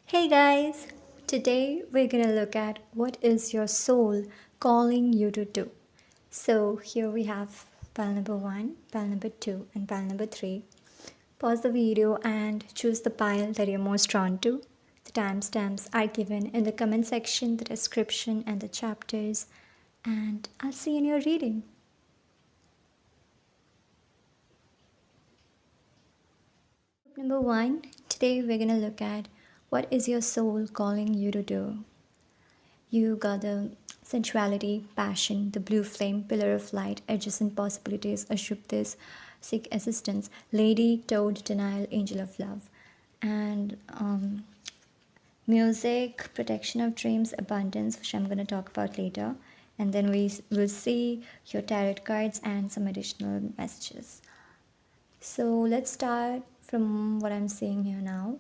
Hey guys, today we're gonna look at what is your soul calling you to do. So here we have pile number 1, pile number 2, and pile number 3. Pause the video and choose the pile that you're most drawn to. The timestamps are given in the comment section, the description, and the chapters. And I'll see you in your reading. Number 1, today we're gonna look at what is your soul calling you to do. You got the sensuality, passion, the blue flame, pillar of light, adjacent possibilities, Ashuptis, seek assistance, lady, toad, denial, angel of love. And music, protection of dreams, abundance, which I'm going to talk about later. And then we will see your tarot cards and some additional messages. So let's start from what I'm seeing here now.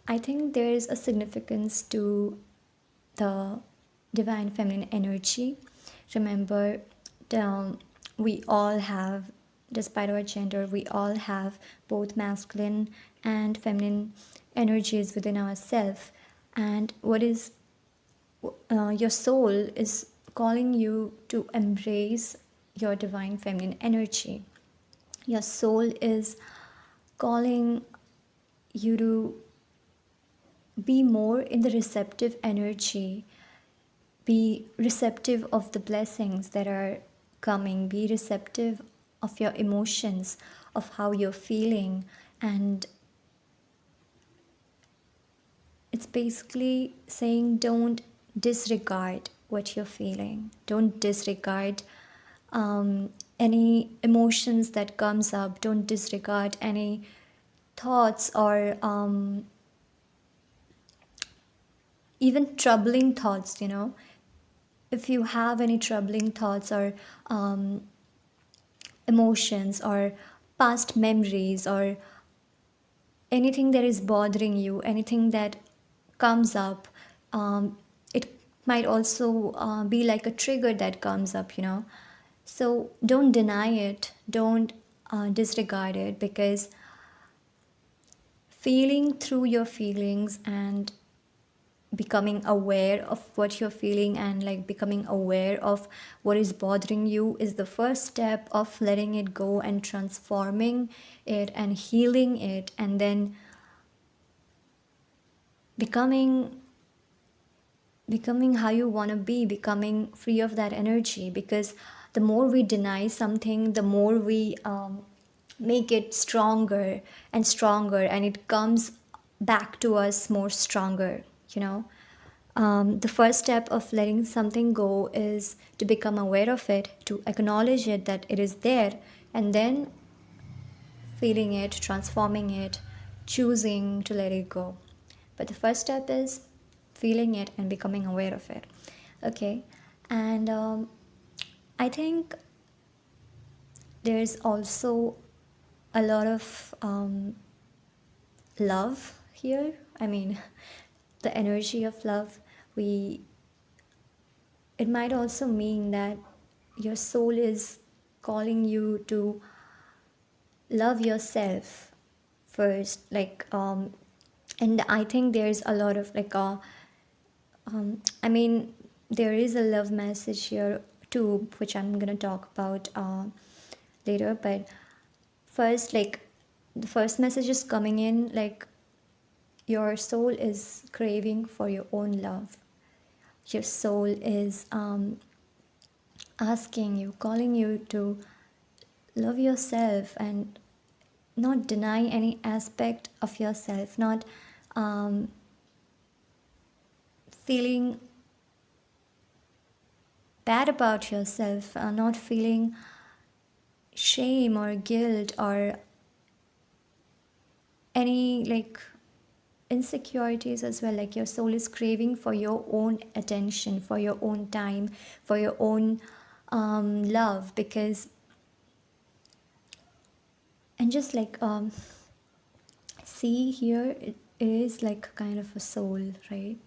I think there is a significance to the divine feminine energy. Remember, we all have, despite our gender, we all have both masculine and feminine energies within ourselves. And what is your soul is calling you to embrace your divine feminine energy. Your soul is calling you to be more in the receptive energy. Be receptive of the blessings that are coming. Be receptive of your emotions, of how you're feeling. And it's basically saying don't disregard what you're feeling. Don't disregard any emotions that comes up. Don't disregard any thoughts or even troubling thoughts, if you have any troubling thoughts or emotions or past memories or anything that is bothering you, anything that comes up, it might also be like a trigger that comes up, so don't deny it, don't disregard it, because feeling through your feelings and becoming aware of what you're feeling and like becoming aware of what is bothering you is the first step of letting it go and transforming it and healing it, and then becoming how you want to be, becoming free of that energy. Because the more we deny something, the more we make it stronger and stronger, and it comes back to us more stronger. The first step of letting something go is to become aware of it, to acknowledge it, that it is there, and then feeling it, transforming it, choosing to let it go. But the first step is feeling it and becoming aware of it. Okay, and I think there's also a lot of love here. I mean, the energy of love. It might also mean that your soul is calling you to love yourself first, and I think there's a lot of I mean, there is a love message here too, which I'm gonna talk about later. But first, the first message is coming in, like your soul is craving for your own love. Your soul is asking you, calling you to love yourself and not deny any aspect of yourself, not feeling bad about yourself, not feeling shame or guilt or any insecurities as well. Like your soul is craving for your own attention, for your own time, for your own love. Because and just see here, it is like kind of a soul, right?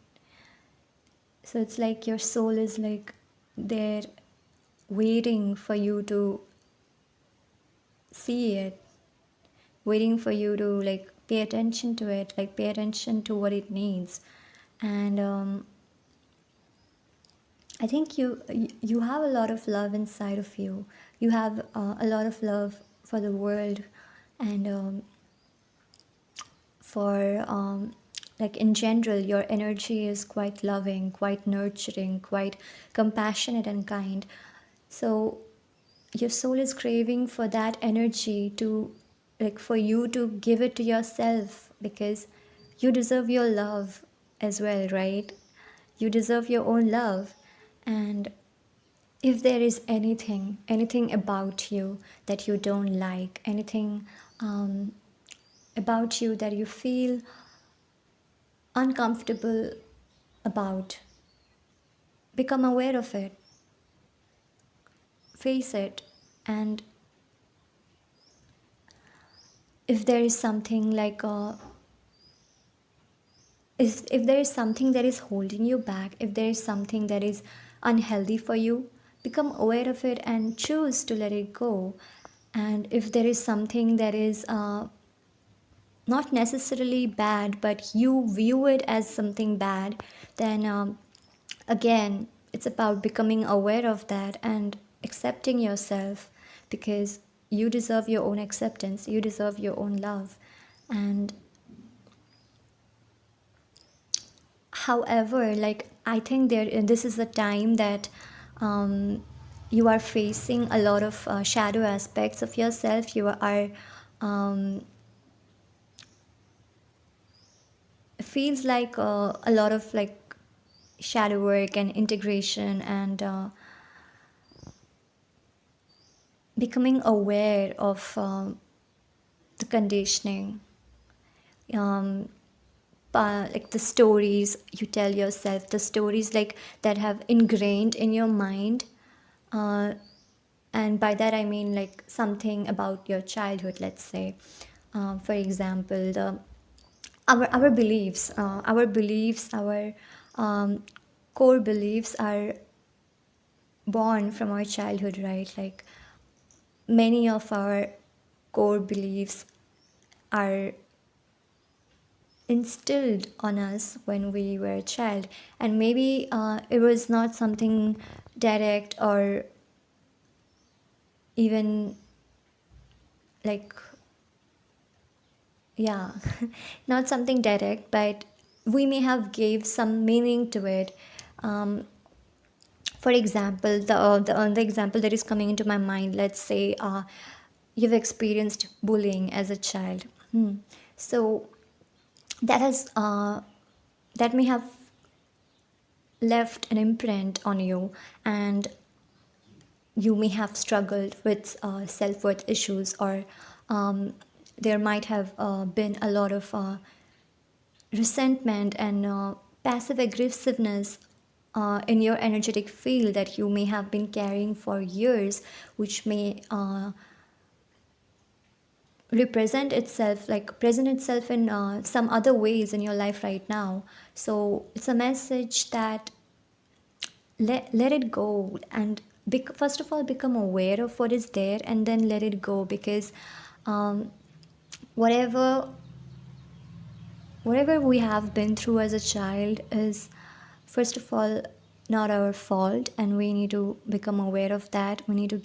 So it's like your soul is like there waiting for you to see it, waiting for you to pay attention to it, like pay attention to what it needs. And I think you have a lot of love inside of you. You have a lot of love for the world, and for like in general, your energy is quite loving, quite nurturing, quite compassionate and kind. So your soul is craving for that energy to, like, for you to give it to yourself, because you deserve your love as well, right? You deserve your own love. And if there is anything about you that you don't like, anything about you that you feel uncomfortable about, become aware of it, face it. And if there is something like if there is something that is holding you back, if there is something that is unhealthy for you, become aware of it and choose to let it go. And if there is something that is not necessarily bad, but you view it as something bad, then again, it's about becoming aware of that and accepting yourself, because you deserve your own acceptance, you deserve your own love. And however, like, I think this is a time that um, you are facing a lot of shadow aspects of yourself. You are feels like a lot of like shadow work and integration, and becoming aware of the conditioning, um, like the stories you tell yourself, the stories like that have ingrained in your mind. uh, and by that I mean like something about your childhood, let's say. For example, our beliefs, our core beliefs are born from our childhood, right? Like many of our core beliefs are instilled on us when we were a child. And maybe it was not something direct, or even like, yeah, not something direct, but we may have gave some meaning to it. um, for example, the example that is coming into my mind, let's say you've experienced bullying as a child. So that has that may have left an imprint on you, and you may have struggled with self-worth issues, or there might have been a lot of resentment and passive aggressiveness in your energetic field that you may have been carrying for years, which may represent itself, like present itself in some other ways in your life right now. So it's a message that let it go, and first of all become aware of what is there, and then let it go, because um, whatever whatever we have been through as a child is, first of all, not our fault, and we need to become aware of that. We need to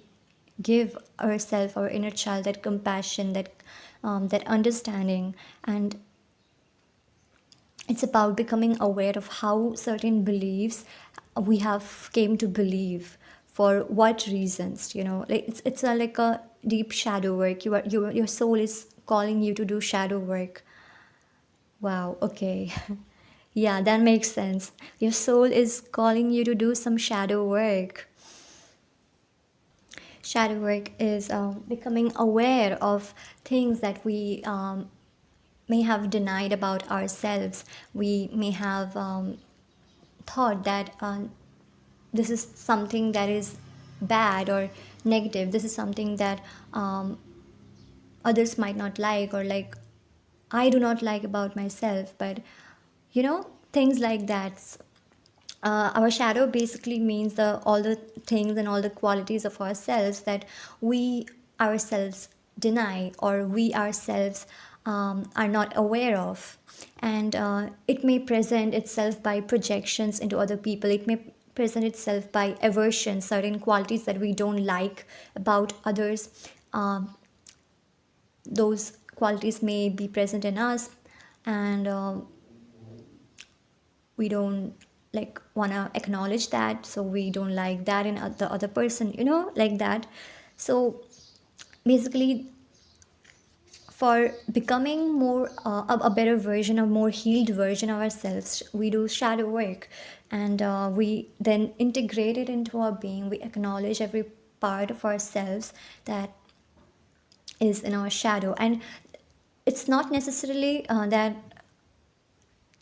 give ourselves, our inner child, that compassion, that understanding. And it's about becoming aware of how certain beliefs we have came to believe, for what reasons, like it's like a deep shadow work. Your soul is calling you to do shadow work. Wow, okay. Yeah, that makes sense. Your soul is calling you to do some shadow work. Shadow work is becoming aware of things that we may have denied about ourselves. We may have thought that this is something that is bad or negative. This is something that others might not like, or like I do not like about myself. But things like that. Our shadow basically means all the things and all the qualities of ourselves that we ourselves deny, or we ourselves are not aware of. And it may present itself by projections into other people. It may present itself by aversion, certain qualities that we don't like about others. Those qualities may be present in us, and we don't like want to acknowledge that, so we don't like that in the other person, like that. So basically, for becoming more a better version, a more healed version of ourselves, we do shadow work, and we then integrate it into our being. We acknowledge every part of ourselves that is in our shadow. And it's not necessarily that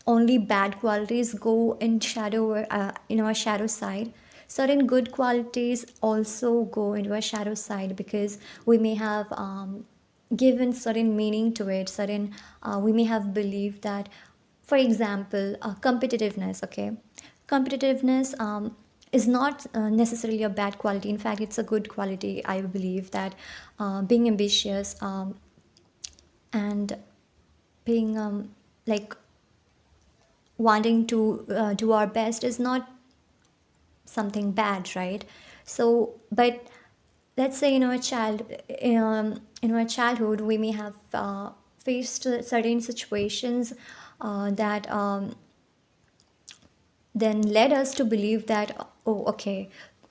only bad qualities go in shadow, in our shadow side. Certain good qualities also go into our shadow side, because we may have given certain meaning to it. Certain We may have believed that, for example, competitiveness. Okay, competitiveness is not necessarily a bad quality. In fact, it's a good quality. I believe that being ambitious, and being like wanting to do our best is not something bad, right? So, but let's say in our childhood, we may have faced certain situations that then led us to believe that, oh, okay,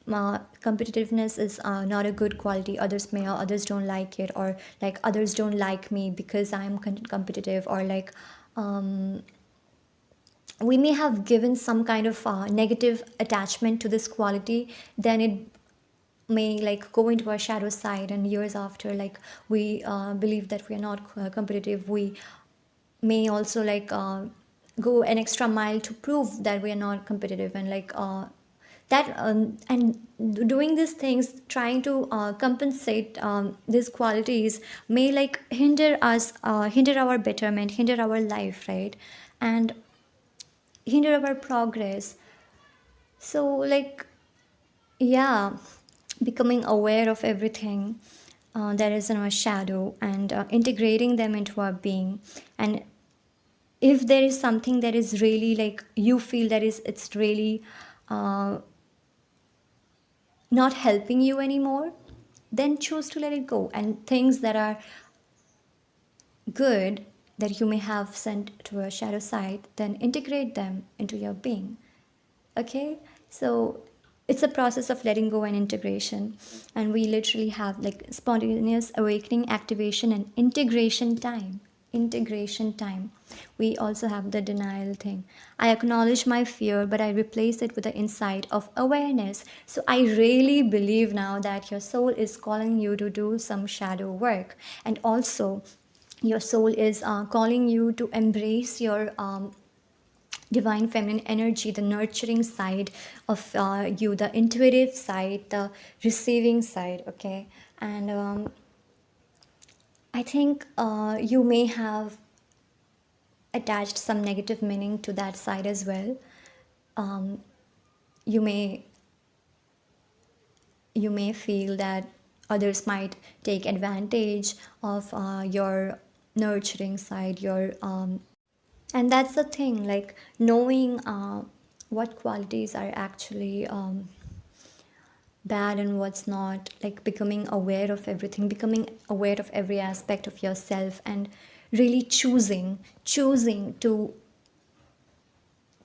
competitiveness is not a good quality. Others don't like it, or like others don't like me because I'm competitive, or like we may have given some kind of negative attachment to this quality. Then it may like go into our shadow side, and years after, like we believe that we are not competitive. We may also like go an extra mile to prove that we are not competitive, and like that and doing these things, trying to compensate these qualities, may like hinder us, hinder our betterment, hinder our life, right? And hinder our progress. So like, yeah, becoming aware of everything that is in our shadow, and integrating them into our being. And if there is something that is really like you feel that is it's really uh, not helping you anymore, then choose to let it go. And things that are good, that you may have sent to a shadow side, then integrate them into your being. Okay, so it's a process of letting go and integration. And we literally have like spontaneous awakening, activation, and integration time. We also have the denial thing. I acknowledge my fear, but I replace it with the insight of awareness. So I really believe now that your soul is calling you to do some shadow work. And also your soul is calling you to embrace your divine feminine energy, the nurturing side of you, the intuitive side, the receiving side. Okay, and I think you may have attached some negative meaning to that side as well. You may you may feel that others might take advantage of your nurturing side, your and that's the thing, like knowing what qualities are actually bad and what's not, like becoming aware of everything, becoming aware of every aspect of yourself, and really choosing to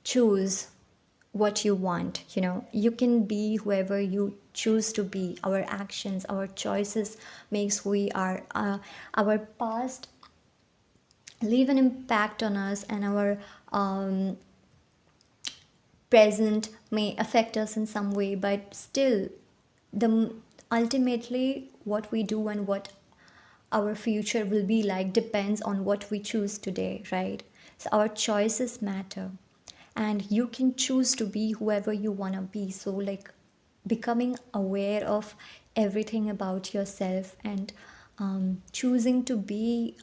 choose what you want. You can be whoever you choose to be. Our actions, our choices makes who we are. Our past leave an impact on us, and our present may affect us in some way, but still, the ultimately what we do and what our future will be like depends on what we choose today, right? So our choices matter, and you can choose to be whoever you want to be. So like becoming aware of everything about yourself, and choosing to be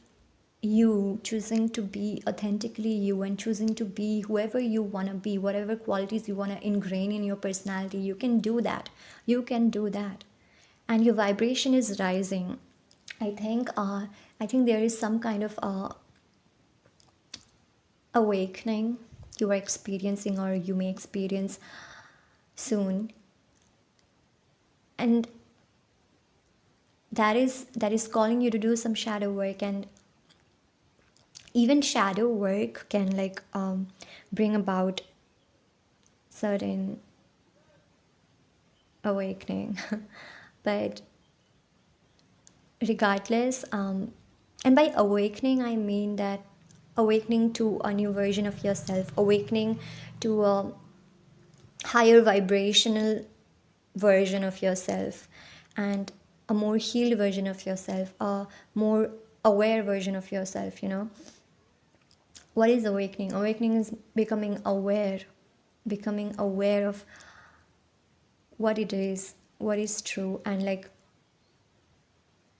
you, choosing to be authentically you, and choosing to be whoever you want to be, whatever qualities you want to ingrain in your personality, you can do that. And your vibration is rising. I think there is some kind of awakening you are experiencing or you may experience soon, and that is calling you to do some shadow work. And even shadow work can like bring about certain awakening. But regardless, and by awakening I mean that awakening to a new version of yourself, awakening to a higher vibrational version of yourself, and a more healed version of yourself, a more aware version of yourself, you know. What is awakening? Awakening is becoming aware of what it is, what is true, and like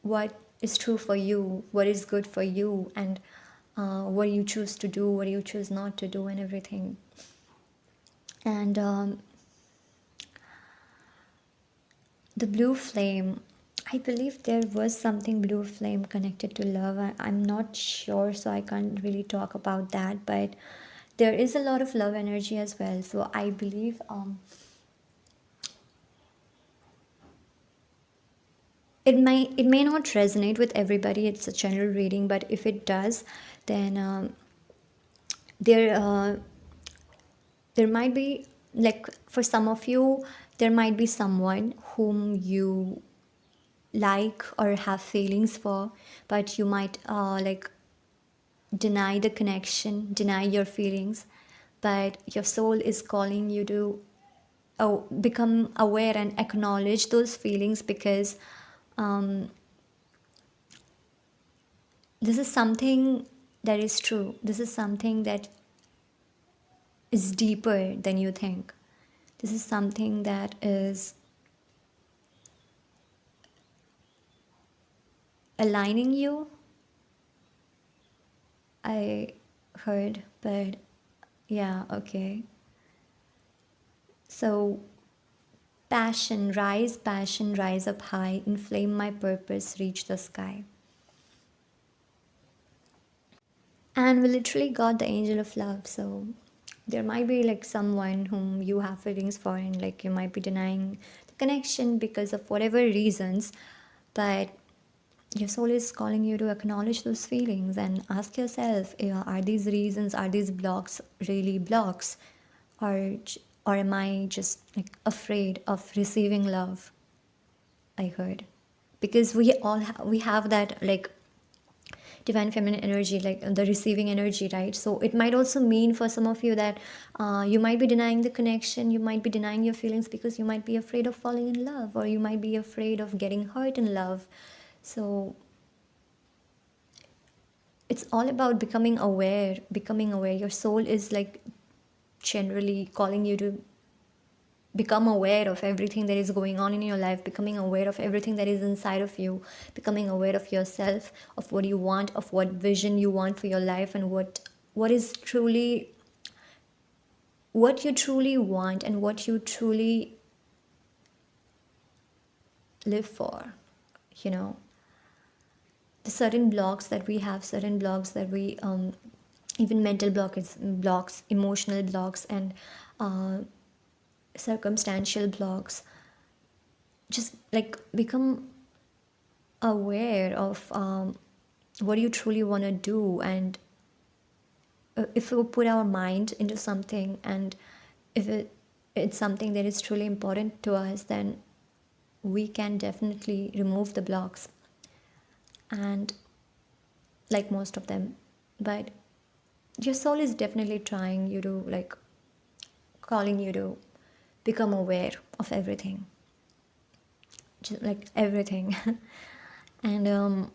what is true for you, what is good for you, and what you choose to do, what you choose not to do, and everything. And the blue flame, I believe there was something blue flame connected to love. I'm not sure, so I can't really talk about that, but there is a lot of love energy as well. So I believe it may not resonate with everybody. It's a general reading, but if it does, then there there might be, like, for some of you there might be someone whom you like or have feelings for, but you might like deny the connection, deny your feelings, but your soul is calling you to become aware and acknowledge those feelings, because this is something that is true. This is something that is deeper than you think. This is something that is aligning you, I heard, but yeah, okay. So, passion, rise up high, inflame my purpose, reach the sky. And we literally got the angel of love. So there might be like someone whom you have feelings for, and like you might be denying the connection because of whatever reasons, but your soul is calling you to acknowledge those feelings and ask yourself, are these reasons, are these blocks really blocks, or or am I just like afraid of receiving love? I heard, because we have that like divine feminine energy, like the receiving energy, right? So it might also mean for some of you that you might be denying the connection, you might be denying your feelings because you might be afraid of falling in love, or you might be afraid of getting hurt in love. So it's all about becoming aware. Your soul is like generally calling you to become aware of everything that is going on in your life, becoming aware of everything that is inside of you, becoming aware of yourself, of what you want, of what vision you want for your life, and what is truly what you truly want and what you truly live for, you know. The certain blocks that we have, certain blocks that we even mental blocks, emotional blocks, and uh, circumstantial blocks, just like become aware of what you truly want to do. And if we put our mind into something, and if it's something that is truly important to us, then we can definitely remove the blocks, and like most of them. But your soul is definitely trying you to, like, calling you to become aware of everything, just like everything. And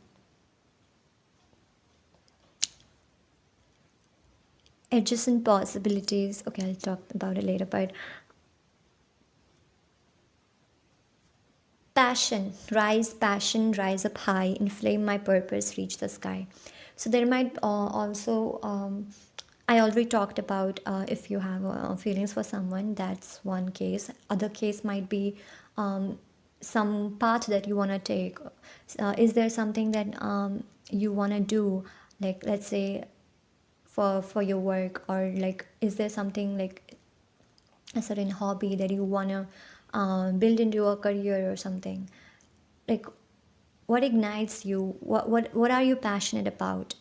adjacent possibilities, okay, I'll talk about it later. But passion, rise up high, inflame my purpose, reach the sky. So there might also I already talked about if you have feelings for someone, that's one case. Other case might be some path that you want to take? Is there something that you want to do, like let's say for your work, or like is there something like a certain hobby that you want to build into a career or something? Like, what ignites you? What are you passionate about?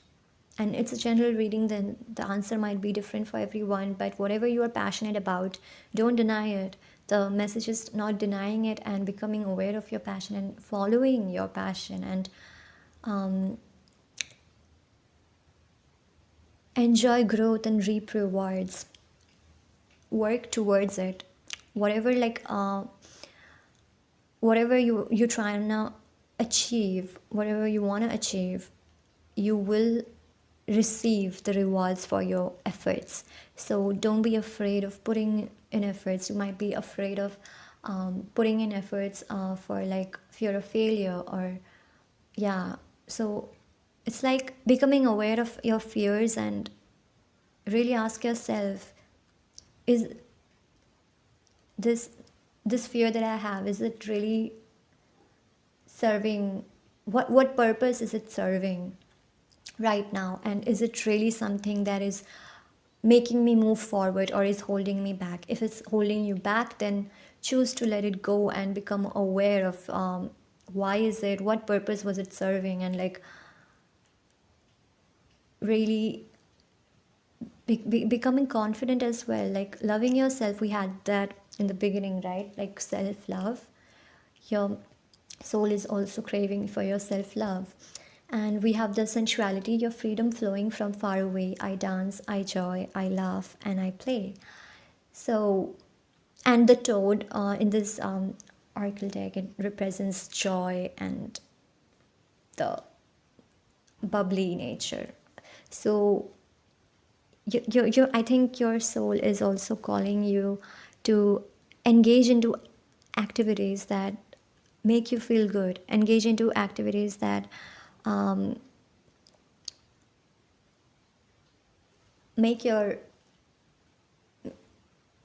And it's a general reading, then the answer might be different for everyone, but whatever you are passionate about, don't deny it. The message is not denying it and becoming aware of your passion and following your passion, and um, enjoy growth and reap rewards. Work towards it. Whatever like whatever you try to achieve, whatever you want to achieve, you will receive the rewards for your efforts. So don't be afraid of putting in efforts. You might be afraid of putting in efforts for like fear of failure, or yeah. So it's like becoming aware of your fears and really ask yourself, is this this fear that I have, is it really serving, what purpose is it serving right now, and is it really something that is making me move forward or is holding me back? If it's holding you back, then choose to let it go and become aware of why is it, what purpose was it serving, and like really becoming confident as well, like loving yourself. We had that in the beginning, right? Like self love. Your soul is also craving for your self love. And we have the sensuality, your freedom flowing from far away. I dance, I joy, I laugh, and I play. So, and the toad in this oracle deck, it represents joy and the bubbly nature. So, I think your soul is also calling you to engage into activities that make you feel good, engage into activities that um, make your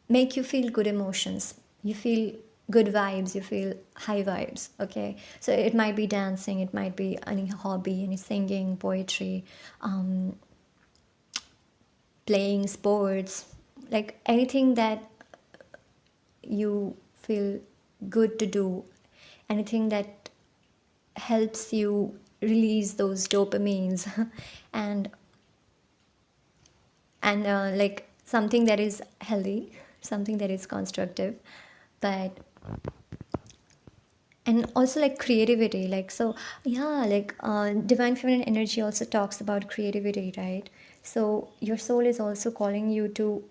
make you feel good emotions. You feel good vibes, you feel high vibes. Okay, so it might be dancing, it might be any hobby, any singing, poetry, um, playing sports, like anything that you feel good to do, anything that helps you release those dopamines and like something that is healthy, something that is constructive, but and also like creativity, like so yeah, like divine feminine energy also talks about creativity, right? So your soul is also calling you to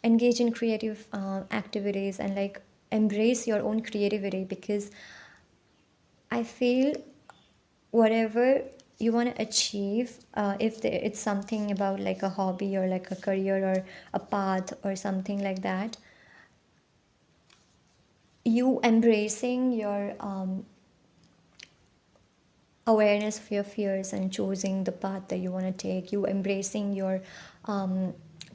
engage in creative activities and like embrace your own creativity, because I feel whatever you want to achieve, if it's something about like a hobby or like a career or a path or something like that, you embracing your awareness of your fears and choosing the path that you want to take, you embracing your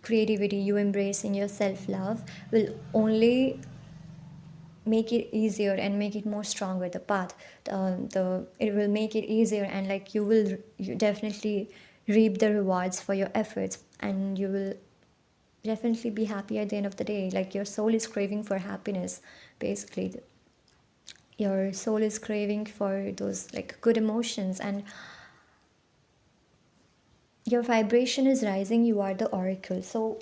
creativity, you embracing your self-love will only make it easier and make it more stronger, the path. The it will make it easier, and like you definitely reap the rewards for your efforts, and you will definitely be happy at the end of the day. Like your soul is craving for happiness, basically. Your soul is craving for those like good emotions, and your vibration is rising. You are the oracle. So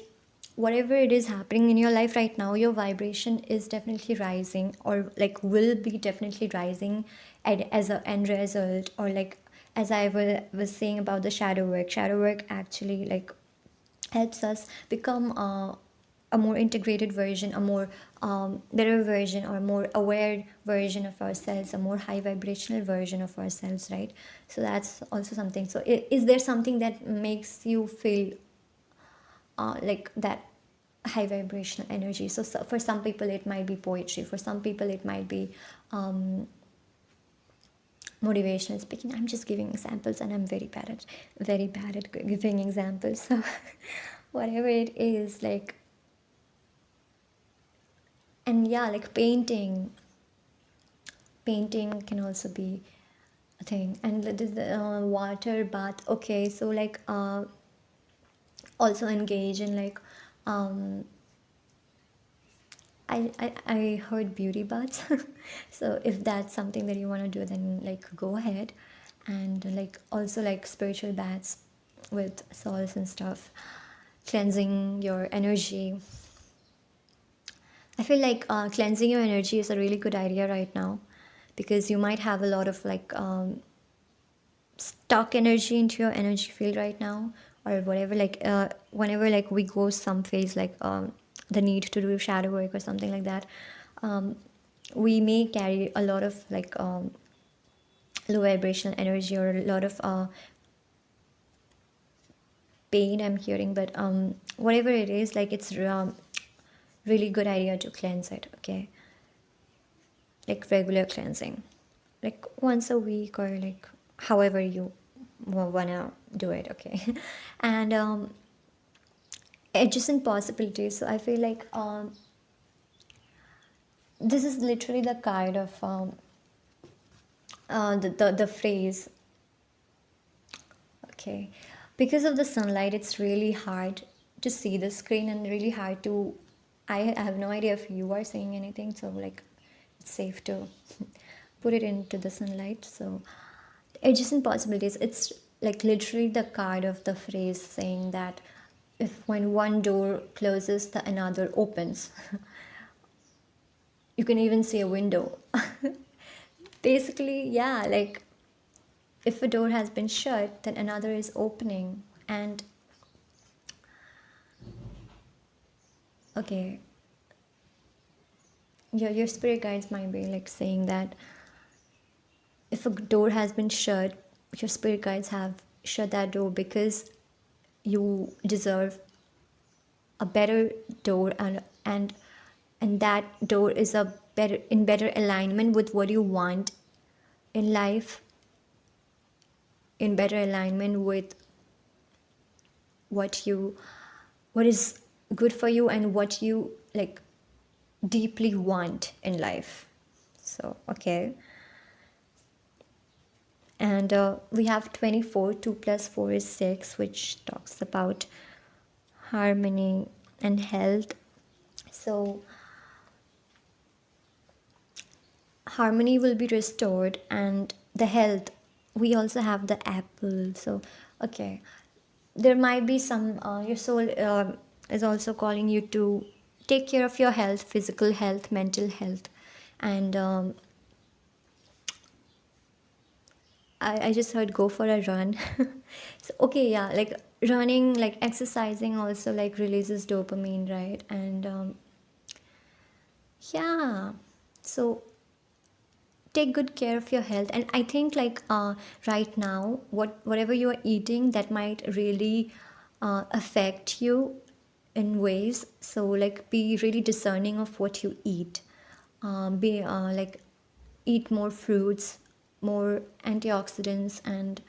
whatever it is happening in your life right now, your vibration is definitely rising, or like will be definitely rising as a end result, or like as I was saying about the shadow work actually like helps us become a more integrated version, a more better version, or more aware version of ourselves, a more high vibrational version of ourselves, right? So that's also something. So is there something that makes you feel like that high vibrational energy? So for some people it might be poetry, for some people it might be motivational speaking. I'm just giving examples, and I'm very bad at giving examples. So whatever it is, like, and yeah, like painting, painting can also be a thing. And the water bath. Okay, so like also engage in like um I heard beauty baths. So if that's something that you want to do, then like go ahead. And like also like spiritual baths with salts and stuff, cleansing your energy. I feel like cleansing your energy is a really good idea right now, because you might have a lot of like stuck energy into your energy field right now, or whatever. Like whenever like we go some phase, like the need to do shadow work or something like that, um, we may carry a lot of like low vibrational energy, or a lot of pain I'm hearing. But whatever it is, like it's really good idea to cleanse it. Okay, like regular cleansing, like once a week, or like however you wanna do it. Okay. And adjacent possibilities. So I feel like this is literally the kind of the phrase. Okay, because of the sunlight, it's really hard to see the screen, and really hard to. I have no idea if you are saying anything, so like it's safe to put it into the sunlight. So adjacent possibilities. It's like literally the card of the phrase saying that if when one door closes, the another opens. You can even see a window. Basically, yeah, like if a door has been shut, then another is opening. And okay, your spirit guides might be like saying that if a door has been shut, your spirit guides have shut that door because you deserve a better door. And that door is a better alignment with what you want in life, in better alignment with what is good for you, and what you like deeply want in life. So okay. And we have 24. 2 plus 4 is 6, which talks about harmony and health. So harmony will be restored, and the health, we also have the apple. So okay, there might be some your soul is also calling you to take care of your health, physical health, mental health. And I just heard go for a run. So okay, yeah, like running, like exercising also like releases dopamine, right? And yeah, so take good care of your health. And I think like right now, whatever you are eating, that might really affect you in ways. So like be really discerning of what you eat. Be like eat more fruits, more antioxidants, and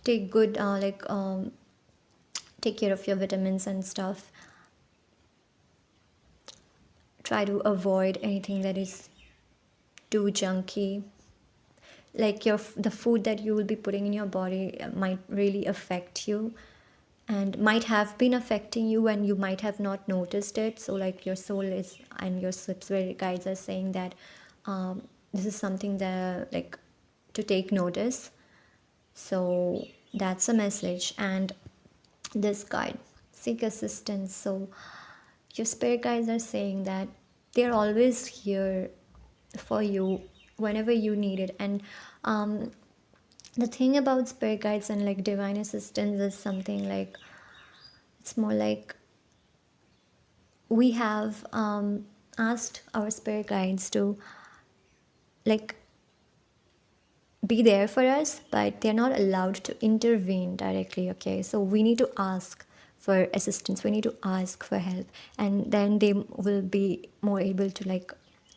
take good take care of your vitamins and stuff. Try to avoid anything that is too junky. Like the food that you will be putting in your body might really affect you, and might have been affecting you, and you might have not noticed it. So like your soul is, and your spirit guides are saying that this is something that like to take notice. So that's a message. And this card, seek assistance. So your spirit guides are saying that they're always here for you whenever you need it. And the thing about spirit guides and like divine assistance is something like, it's more like we have asked our spirit guides to like be there for us, but they're not allowed to intervene directly. Okay, so we need to ask for assistance, we need to ask for help, and then they will be more able to like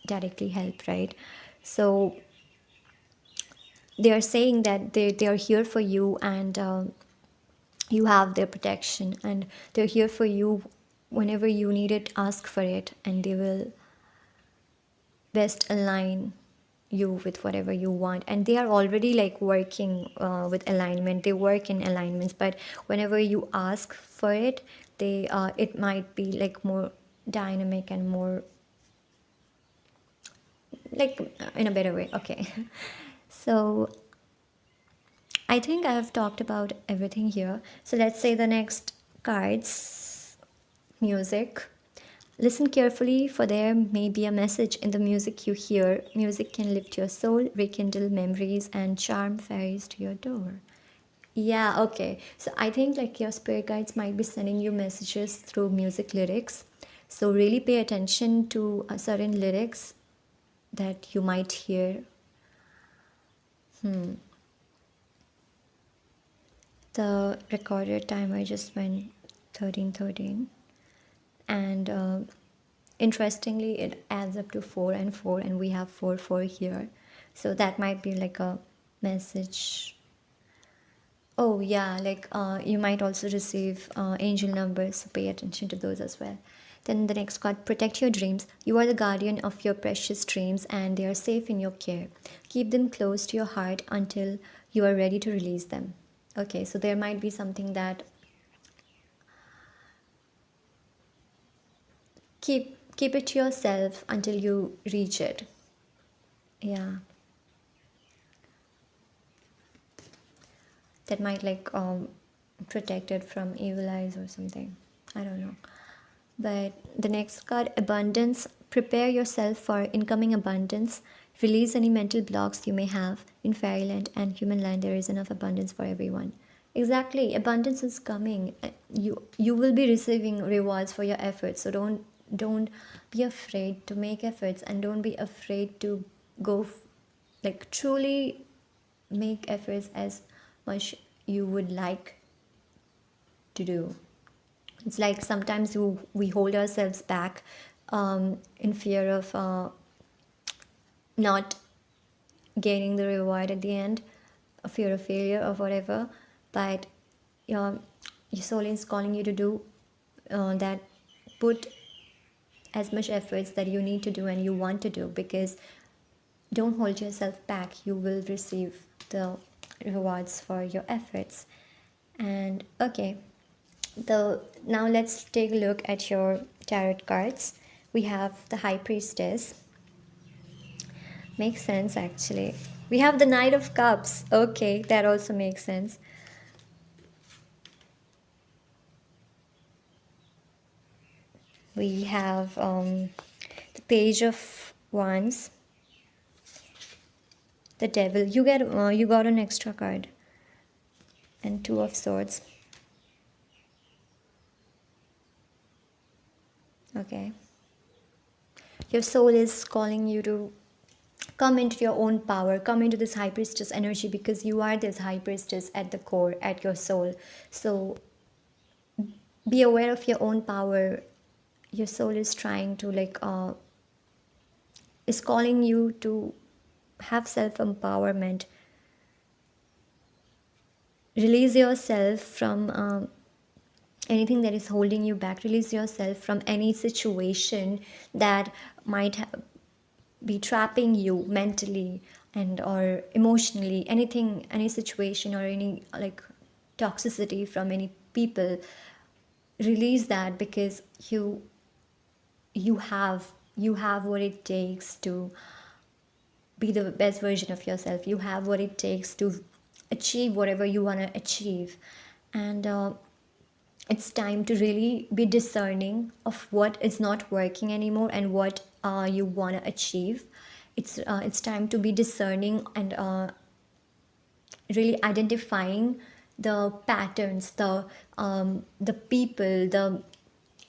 directly help, right? So they are saying that they are here for you, and you have their protection, and they're here for you whenever you need it. Ask for it, and they will best align you with whatever you want, and they are already like working with alignment. They work in alignments, but whenever you ask for it, they it might be like more dynamic and more like in a better way. Okay. So I think I have talked about everything here. So let's say the next cards, music. Listen carefully, for there may be a message in the music you hear. Music can lift your soul, rekindle memories, and charm fairies to your door. Yeah, okay. So I think like your spirit guides might be sending you messages through music lyrics. So really pay attention to certain lyrics that you might hear. The recorded timer just went 13:13, and interestingly it adds up to 4 and 4, and we have 4 4 here, so that might be like a message. Oh yeah, like you might also receive angel numbers, so pay attention to those as well. Then the next card, protect your dreams. You are the guardian of your precious dreams, and they are safe in your care. Keep them close to your heart until you are ready to release them. Okay, so there might be something that keep it to yourself until you reach it. Yeah, that might like protect it from evil eyes or something. I don't know. But the next card, abundance. Prepare yourself for incoming abundance. Release any mental blocks you may have. In fairyland and human land, there is enough abundance for everyone. Exactly, abundance is coming. You will be receiving rewards for your efforts. So don't be afraid to make efforts, and don't be afraid to go like truly make efforts as much you would like to do. It's like sometimes we hold ourselves back in fear of not gaining the reward at the end, a fear of failure or whatever. But your, your soul is calling you to do that. Put as much efforts that you need to do and you want to do, because don't hold yourself back. You will receive the rewards for your efforts. And okay, now let's take a look at your tarot cards. We have the High Priestess. Makes sense actually. We have the Knight of Cups. Okay, that also makes sense. We have the Page of Wands. The Devil. You got an extra card. And Two of Swords. Okay. Your soul is calling you to come into your own power, come into this High Priestess energy, because you are this High Priestess at the core, at your soul. So be aware of your own power. Your soul is trying to like is calling you to have self empowerment. Release yourself from anything that is holding you back. Release yourself from any situation that might be trapping you mentally and or emotionally. Anything, any situation or any like toxicity from any people. Release that, because you have what it takes to be the best version of yourself. You have what it takes to achieve whatever you want to achieve. And it's time to really be discerning of what is not working anymore and what you want to achieve. It's time to be discerning and really identifying the patterns, the people, the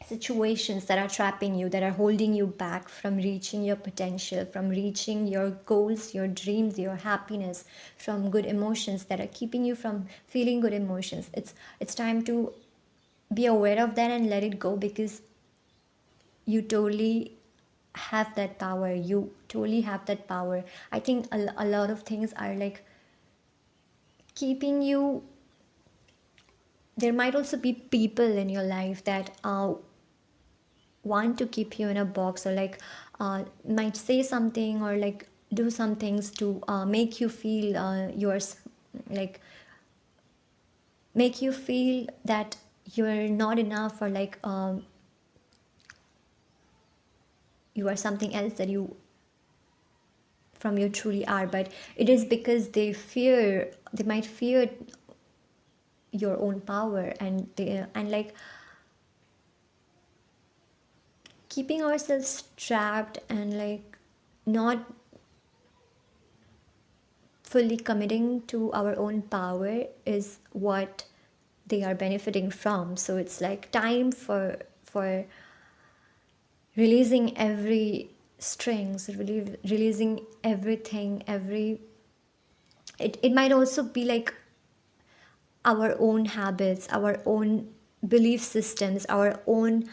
situations that are trapping you, that are holding you back from reaching your potential, from reaching your goals, your dreams, your happiness, from good emotions that are keeping you from feeling good emotions. It's time to be aware of that and let it go, because you totally have that power. You totally have that power. I think a lot of things are like keeping you. There might also be people in your life that want to keep you in a box, or like might say something, or like do some things to make you feel yours, like make you feel that you're not enough, or like you are something else that you from you truly are. But it is because they might fear your own power, and they and like keeping ourselves trapped and like not fully committing to our own power is what they are benefiting from. So it's like time for releasing every strings, releasing everything, it might also be like our own habits, our own belief systems, our own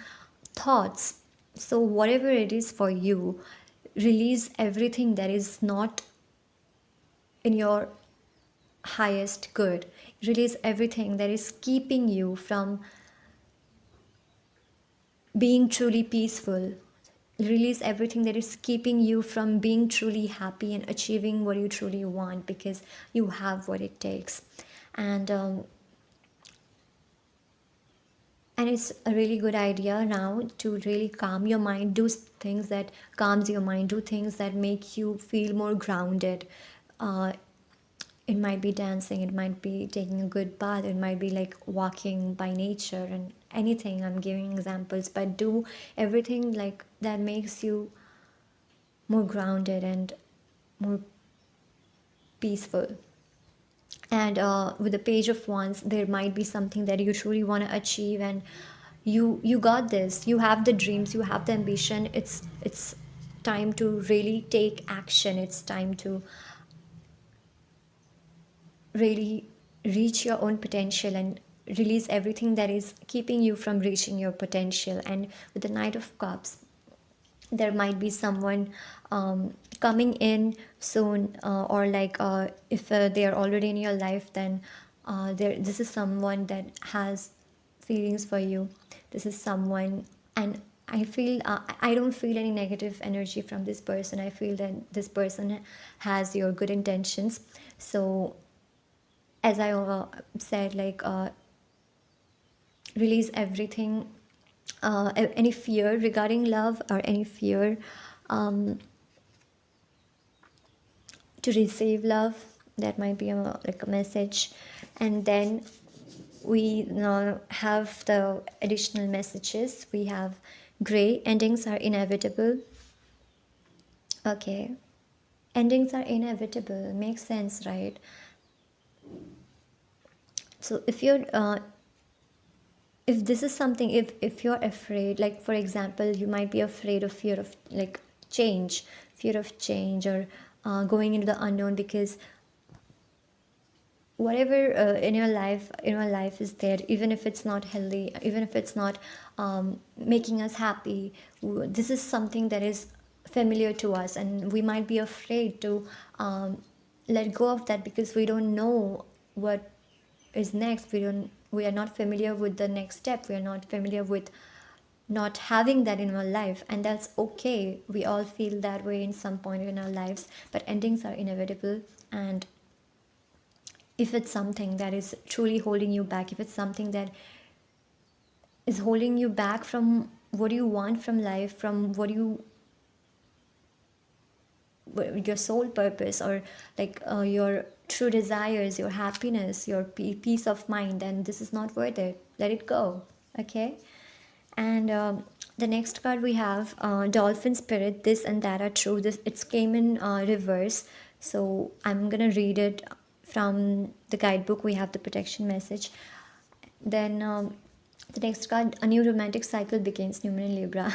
thoughts. So whatever it is for you, release everything that is not in your highest good. Release everything that is keeping you from being truly peaceful. Release everything that is keeping you from being truly happy and achieving what you truly want, because you have what it takes. And um, and it's a really good idea now to really calm your mind, do things that calms your mind, do things that make you feel more grounded. uh, it might be dancing, it might be taking a good bath, it might be like walking by nature, and anything. I'm giving examples, but do everything like that makes you more grounded and more peaceful. And with the page of wands, there might be something that you truly want to achieve, and you got this. You have the dreams, you have the ambition. It's time to really take action. It's time to really reach your own potential and release everything that is keeping you from reaching your potential. And with the Knight of Cups, there might be someone coming in soon, or like if they are already in your life, then this is someone that has feelings for you. This is someone, and I don't feel any negative energy from this person. I feel that this person has your good intentions. So as I said, like release everything, any fear regarding love, or any fear um, to receive love. That might be like a message. And then we now have the additional messages. We have gray, endings are inevitable. Okay, endings are inevitable, makes sense, right? So if this is something, if you're afraid, like for example, you might be afraid of fear of like change, fear of change, or going into the unknown, because whatever in your life is there, even if it's not healthy, even if it's not making us happy, this is something that is familiar to us, and we might be afraid to let go of that, because we don't know what is next. We are not familiar with the next step. We are not familiar with not having that in our life, and that's okay. We all feel that way in some point in our lives, but endings are inevitable. And if it's something that is truly holding you back, if it's something that is holding you back from what you want from life, from your soul purpose, or like your true desires, your happiness, your peace of mind, then this is not worth it. Let it go. Okay. And the next card we have, dolphin spirit, this and that are true. This, it's came in reverse, so I'm gonna read it from the guidebook. We have the protection message. Then the next card, a new romantic cycle begins, Numeral Libra.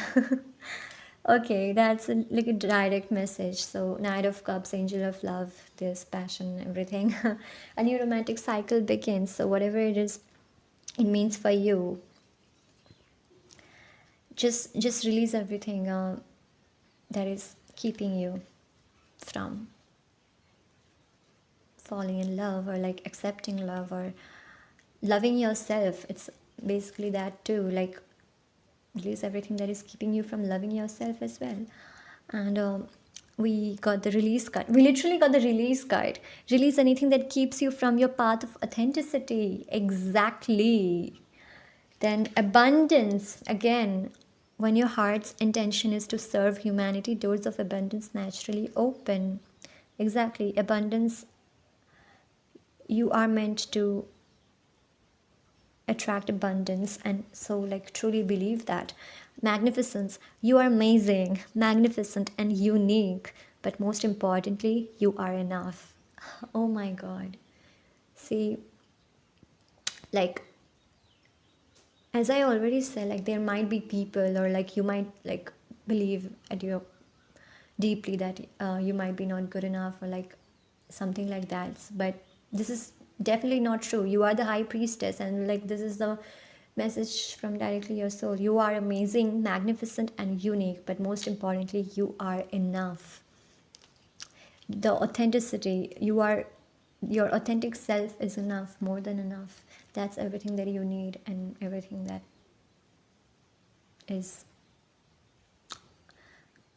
Okay, that's like a direct message. So Knight of Cups, Angel of Love, this passion, everything. A new romantic cycle begins. So whatever it is, it means for you, just release everything that is keeping you from falling in love, or like accepting love, or loving yourself. It's basically that too, like release everything that is keeping you from loving yourself as well. And we got the release card. We literally got the release card. Release anything that keeps you from your path of authenticity. Exactly. Then abundance. Again, when your heart's intention is to serve humanity, doors of abundance naturally open. Exactly. Abundance, you are meant to attract abundance, and so like truly believe that. Magnificence, you are amazing, magnificent, and unique, but most importantly, you are enough. Oh my god. See, like, as I already said, like there might be people, or like you might like believe at your deeply that you might be not good enough, or like something like that, but this is definitely not true. You are the high priestess, and like this is the message from directly your soul. You are amazing, magnificent, and unique, but most importantly, you are enough. The authenticity, you are, your authentic self is enough, more than enough. That's everything that you need, and everything that is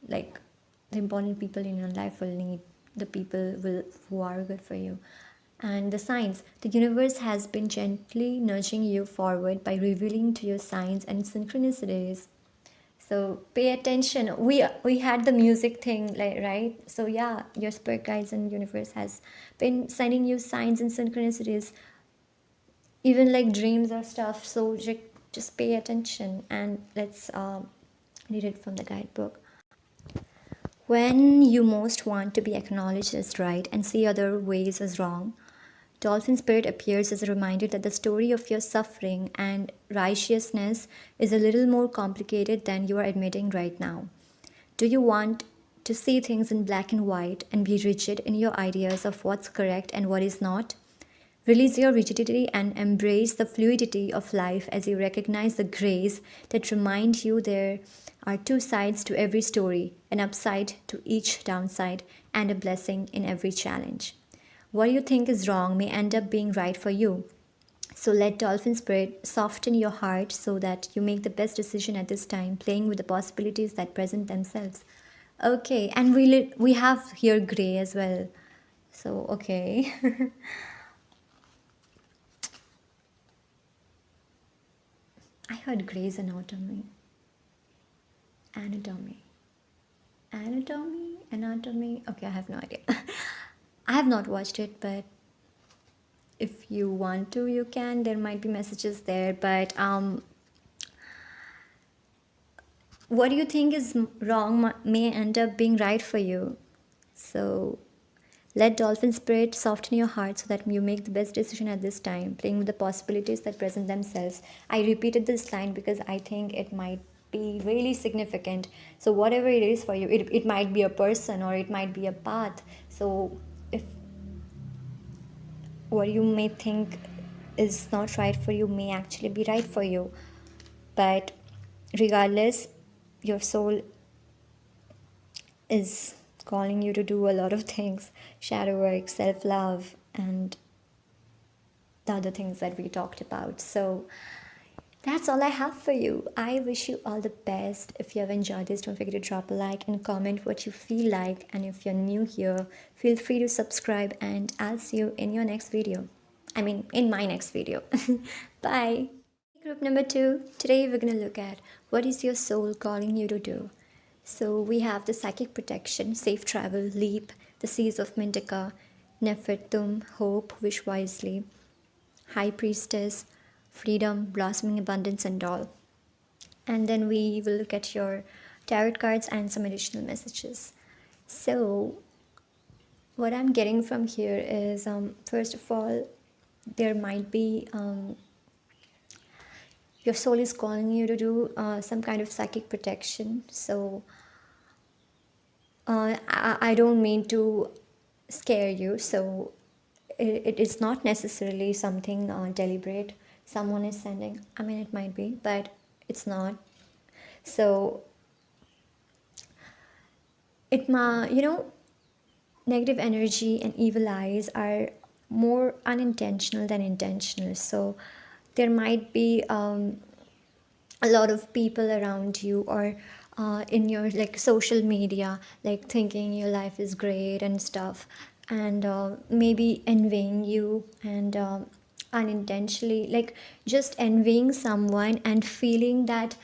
like the important people in your life will need, the people will who are good for you. And the signs, the universe has been gently nudging you forward by revealing to you signs and synchronicities. So pay attention. We had the music thing, like, right? So yeah, your spirit guides and universe has been sending you signs and synchronicities, even like dreams or stuff. So just pay attention, and let's read it from the guidebook. When you most want to be acknowledged as right and see other ways as wrong, Dolphin Spirit appears as a reminder that the story of your suffering and righteousness is a little more complicated than you are admitting right now. Do you want to see things in black and white and be rigid in your ideas of what's correct and what is not? Release your rigidity and embrace the fluidity of life as you recognize the grace that remind you there are two sides to every story, an upside to each downside, and a blessing in every challenge. What you think is wrong may end up being right for you. So let Dolphin Spirit soften your heart so that you make the best decision at this time, playing with the possibilities that present themselves. Okay, and we have here gray as well. So okay. I heard Grey's Anatomy. Anatomy. Anatomy? Anatomy? Okay, I have no idea. I have not watched it, but if you want to, you can. There might be messages there, but what you think is wrong may end up being right for you. So let Dolphin Spirit soften your heart so that you make the best decision at this time, playing with the possibilities that present themselves. I repeated this line because I think it might be really significant. So whatever it is for you, it might be a person or it might be a path. So if what you may think is not right for you may actually be right for you. But regardless, your soul is calling you to do a lot of things: shadow work, self love, and the other things that we talked about. So that's all I have for you. I wish you all the best. If you have enjoyed this, don't forget to drop a like and comment what you feel like. And if you're new here, feel free to subscribe, and I'll see you in your next video. I mean, in my next video. Bye. Group number 2. Today we're going to look at what is your soul calling you to do. So we have the psychic protection, safe travel, leap, the seas of Mintica, Nefertum, hope, wish wisely, high priestess, freedom, blossoming abundance, and all. And then we will look at your tarot cards and some additional messages. So what I'm getting from here is, first of all, there might be your soul is calling you to do some kind of psychic protection. So I don't mean to scare you. So it is not necessarily something deliberate someone is sending. I mean, it might be, but it's not. So it might, negative energy and evil eyes are more unintentional than intentional. So there might be a lot of people around you, or in your like social media, like thinking your life is great and stuff, and maybe envying you, and unintentionally like just envying someone and feeling that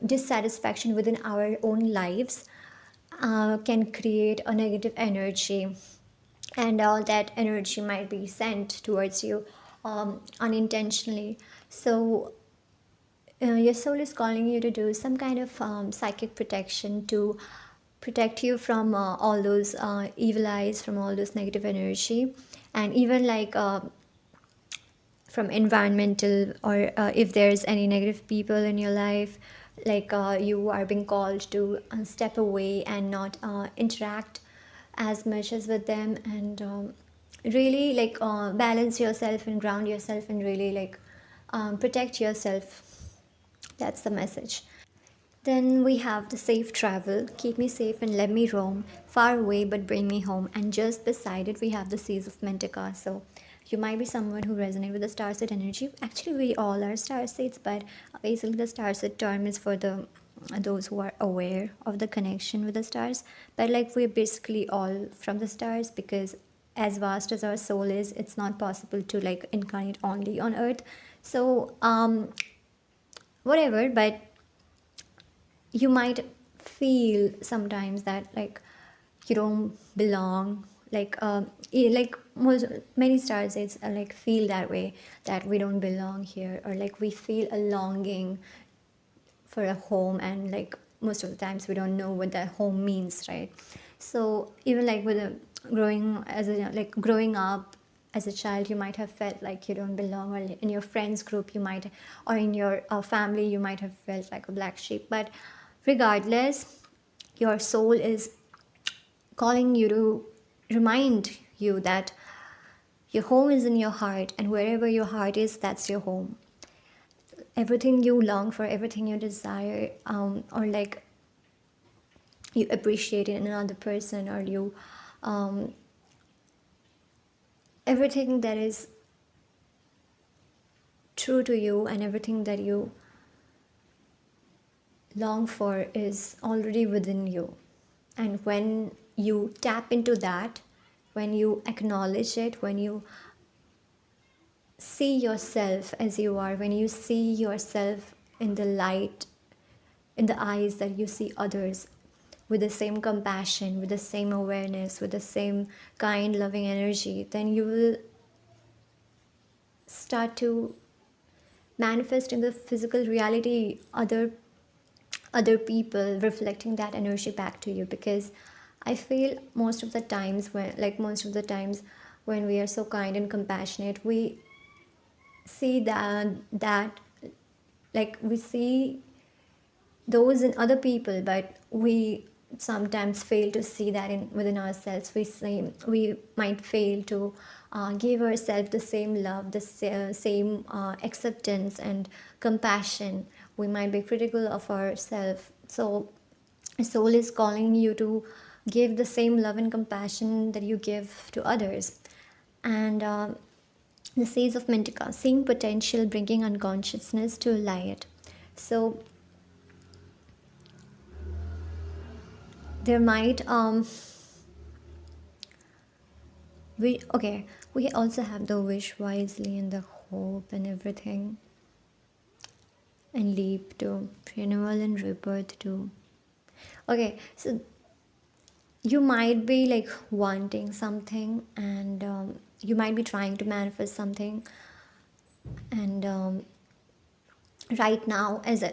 dissatisfaction within our own lives can create a negative energy, and all that energy might be sent towards you unintentionally. So your soul is calling you to do some kind of psychic protection to protect you from all those evil eyes, from all those negative energy, and even like from environmental, or if there's any negative people in your life, like you are being called to step away and not interact as much as with them, and really like balance yourself and ground yourself and really like protect yourself. That's the message. Then we have the safe travel. Keep me safe and let me roam. Far away but bring me home. And just beside it we have the seas of Mentica. So you might be someone who resonates with the starseed energy. Actually we all are starseeds, but basically the starseed term is for the those who are aware of the connection with the stars. But like we're basically all from the stars, because as vast as our soul is, it's not possible to like incarnate only on earth. So whatever, but you might feel sometimes that like you don't belong, like like most many stars it's like feel that way, that we don't belong here, or like we feel a longing for a home, and like most of the times we don't know what that home means, right? So even like with a growing as a like growing up as a child, you might have felt like you don't belong, or in your friends group you might, or in your family you might have felt like a black sheep. But regardless, your soul is calling you to remind you that your home is in your heart, and wherever your heart is, that's your home. Everything you long for, everything you desire, or like you appreciate in another person, or you um, everything that is true to you and everything that you long for is already within you. And when you tap into that, when you acknowledge it, when you see yourself as you are, when you see yourself in the light, in the eyes that you see others, with the same compassion, with the same awareness, with the same kind, loving energy, then you will start to manifest in the physical reality other people reflecting that energy back to you. Because I feel most of the times when we are so kind and compassionate, we see that like we see those in other people, but we sometimes fail to see that in within ourselves. We might fail to give ourselves the same love, the same acceptance and compassion. We might be critical of ourselves. So soul is calling you to give the same love and compassion that you give to others. And the Seas of Mentica, seeing potential, bringing unconsciousness to light. So there might we also have the wish wisely and the hope and everything, and leap to renewal and rebirth too. Okay, so you might be like wanting something, and you might be trying to manifest something, and right now as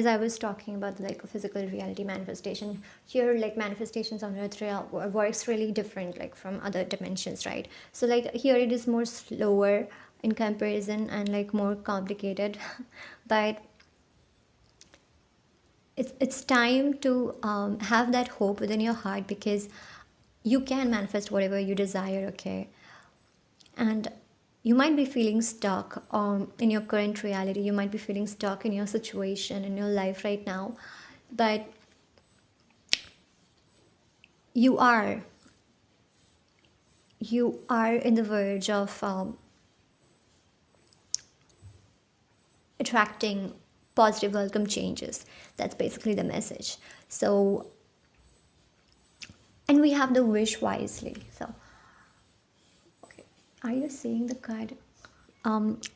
I was talking about like a physical reality manifestation here, like manifestations on earth works really different like from other dimensions, right? So like here it is more slower in comparison and like more complicated but it's time to have that hope within your heart, because you can manifest whatever you desire, okay? And you might be feeling stuck in your current reality, you might be feeling stuck in your situation in your life right now, but you are you are in the verge of attracting positive welcome changes. That's basically the message. So, and we have the wish wisely. So, okay, are you seeing the card?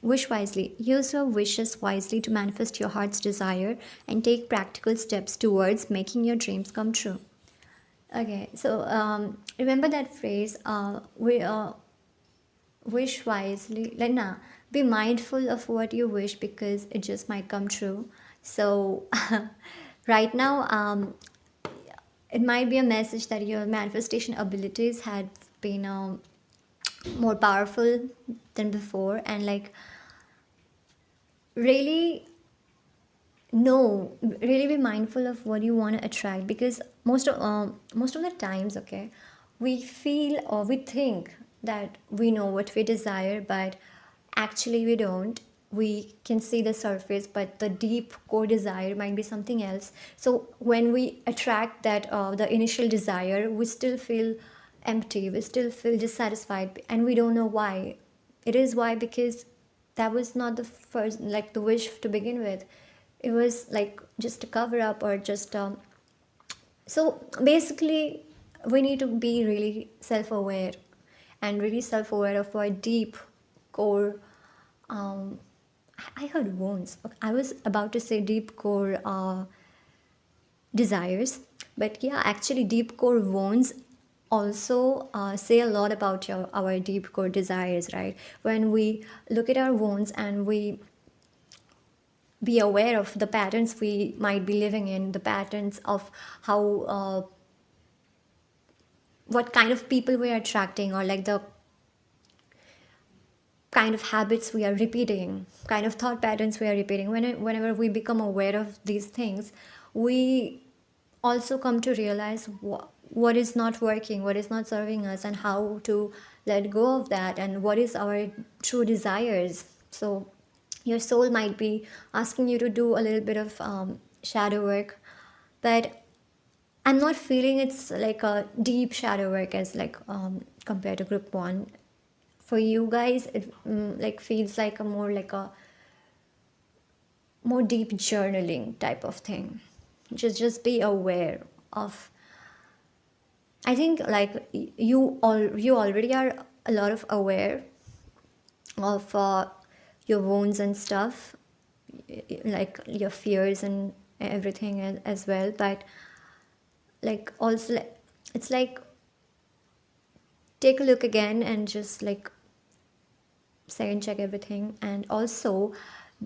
Wish wisely. Use your wishes wisely to manifest your heart's desire and take practical steps towards making your dreams come true. Okay, so remember that phrase, wish wisely. Like, nah, be mindful of what you wish because it just might come true. So, right now, it might be a message that your manifestation abilities had been more powerful than before, and like really no really be mindful of what you want to attract, because most of the times, okay, we feel or we think that we know what we desire, but actually we don't. We can see the surface, but the deep core desire might be something else. So when we attract that the initial desire, we still feel empty, we still feel dissatisfied, and we don't know why. It is why because that was not the first, like, the wish to begin with. It was like just a cover up, or just so basically we need to be really self-aware, and really self-aware of our deep core. I heard wounds. Okay, I was about to say deep core desires, but yeah, actually deep core wounds also say a lot about our deep core desires, right? When we look at our wounds and we be aware of the patterns we might be living in, the patterns of how what kind of people we are attracting, or like the kind of habits we are repeating, kind of thought patterns we are repeating. Whenever we become aware of these things, we also come to realize what is not working, what is not serving us, and how to let go of that, and what is our true desires. So your soul might be asking you to do a little bit of shadow work, but I'm not feeling it's like a deep shadow work as like compared to group one. For you guys, it like feels like a more deep journaling type of thing. Just be aware of. I think like you already are a lot of aware of your wounds and stuff, like your fears and everything as well. But like also, it's like take a look again and just like second check everything, and also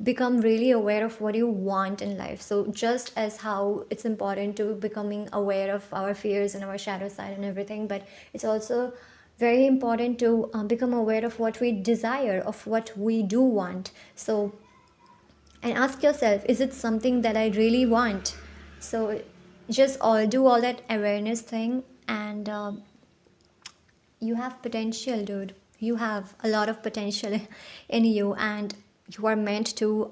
become really aware of what you want in life. So just as how it's important to becoming aware of our fears and our shadow side and everything, but it's also very important to become aware of what we desire, of what we do want. So, and ask yourself, is it something that I really want? So just all do all that awareness thing, and you have potential, dude. You have a lot of potential in you, and you are meant to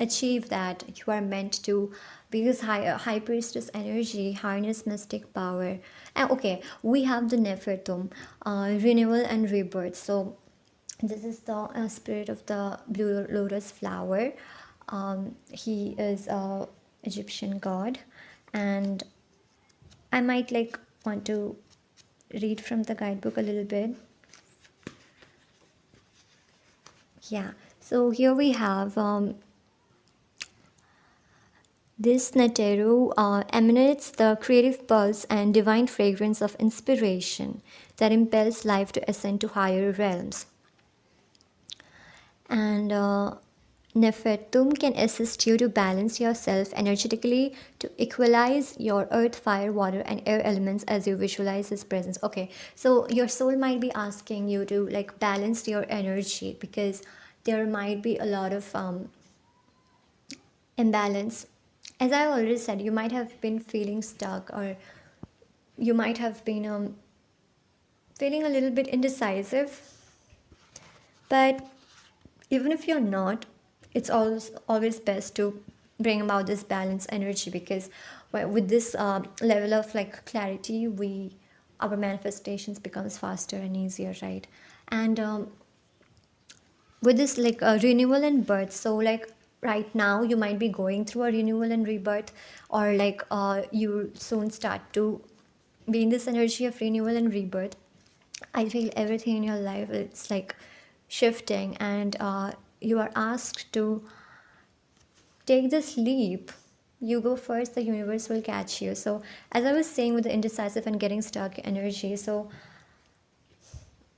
achieve that. You are meant to, because high priestess energy, harness mystic power. And okay, we have the Nefertum, renewal and rebirth. So this is the spirit of the blue lotus flower. He is a Egyptian god, and I might like want to read from the guidebook a little bit. Yeah, so here we have this Neteru emanates the creative pulse and divine fragrance of inspiration that impels life to ascend to higher realms. And Nefertum can assist you to balance yourself energetically, to equalize your earth, fire, water, and air elements as you visualize his presence. Okay, so your soul might be asking you to like balance your energy, because there might be a lot of imbalance. As I already said, you might have been feeling stuck, or you might have been feeling a little bit indecisive. But even if you're not, it's always best to bring about this balanced energy, because with this level of like clarity, our manifestations becomes faster and easier, right? And with this like renewal and birth, so like right now you might be going through a renewal and rebirth, or like you soon start to be in this energy of renewal and rebirth. I feel everything in your life, it's like shifting, and you are asked to take this leap. You go first, the universe will catch you. So as I was saying with the indecisive and getting stuck energy, so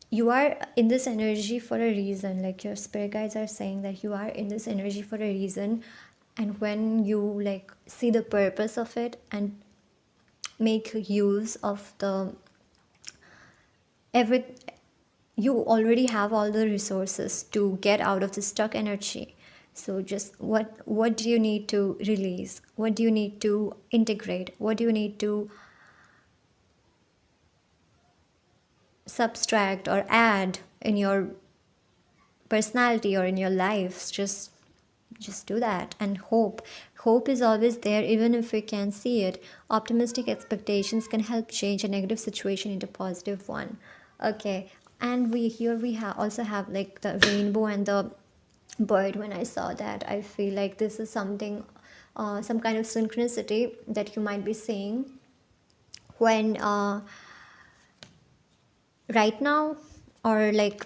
you are in this energy for a reason. Like your spirit guides are saying that you are in this energy for a reason, and when you like see the purpose of it and make use of the every, you already have all the resources to get out of the stuck energy. So just what do you need to release, what do you need to integrate, what do you need to subtract or add in your personality or in your lives, just do that. And hope is always there even if we can't see it. Optimistic expectations can help change a negative situation into positive one. Okay, and we have also have like the rainbow and the bird. When I saw that, I feel like this is something, some kind of synchronicity that you might be seeing when right now, or like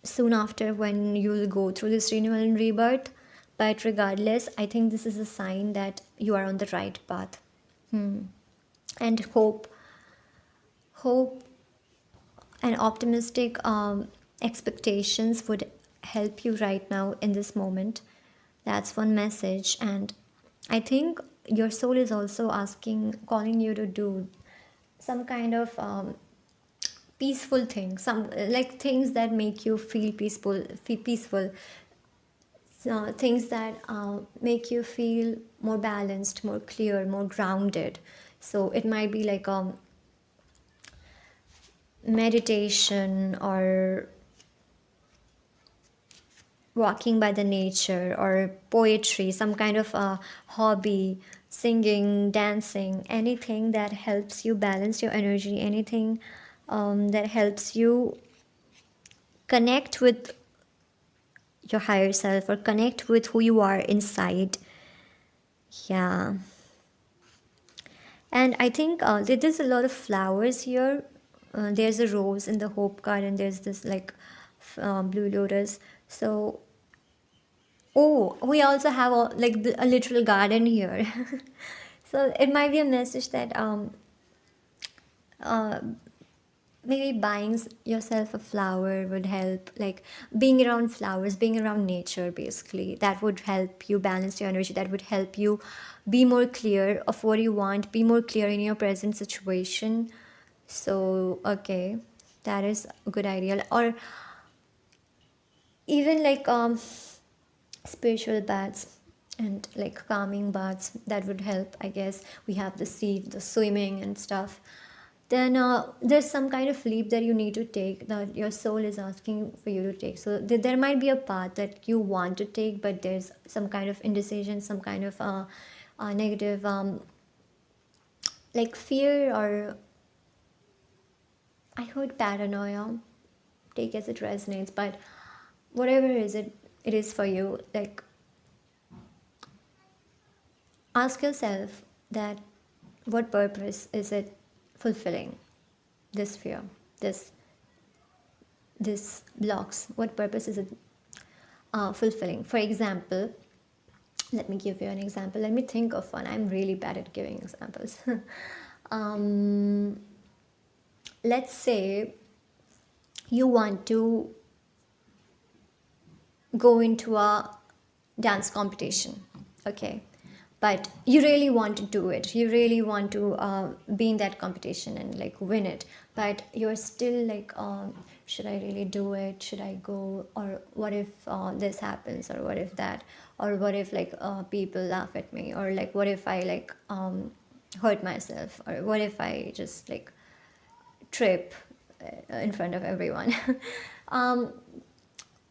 soon after, when you'll go through this renewal and rebirth. But regardless, I think this is a sign that you are on the right path. And hope and optimistic expectations would help you right now in this moment. That's one message. And I think your soul is also asking, calling you to do some kind of peaceful things, some like things that make you feel peaceful, things that make you feel more balanced, more clear, more grounded. So it might be like meditation, or walking by the nature, or poetry, some kind of hobby, singing, dancing, anything that helps you balance your energy, anything that helps you connect with your higher self or connect with who you are inside. Yeah. And I think there's a lot of flowers here. There's a rose in the hope card, and there's this like blue lotus. So, oh, we also have like a literal garden here. So it might be a message that uh, maybe buying yourself a flower would help, like being around flowers, being around nature, basically that would help you balance your energy, that would help you be more clear of what you want, be more clear in your present situation. So okay, that is a good idea. Or even like spiritual baths and like calming baths, that would help, I guess. We have the sea, the swimming and stuff. Then there's some kind of leap that you need to take, that your soul is asking for you to take. So there might be a path that you want to take, but there's some kind of indecision, some kind of negative like fear, or I heard paranoia, take as it resonates. But whatever it is for you, like ask yourself that what purpose is it fulfilling, this fear, this blocks, what purpose is it fulfilling? For example, let me give you an example. Let me think of one. I'm really bad at giving examples. um, let's say you want to go into a dance competition, okay, but you really want to do it, you really want to be in that competition and like win it, but you're still like should I really do it, should I go, or what if this happens, or what if that, or what if like people laugh at me, or like what if I like hurt myself, or what if I just like trip in front of everyone. um,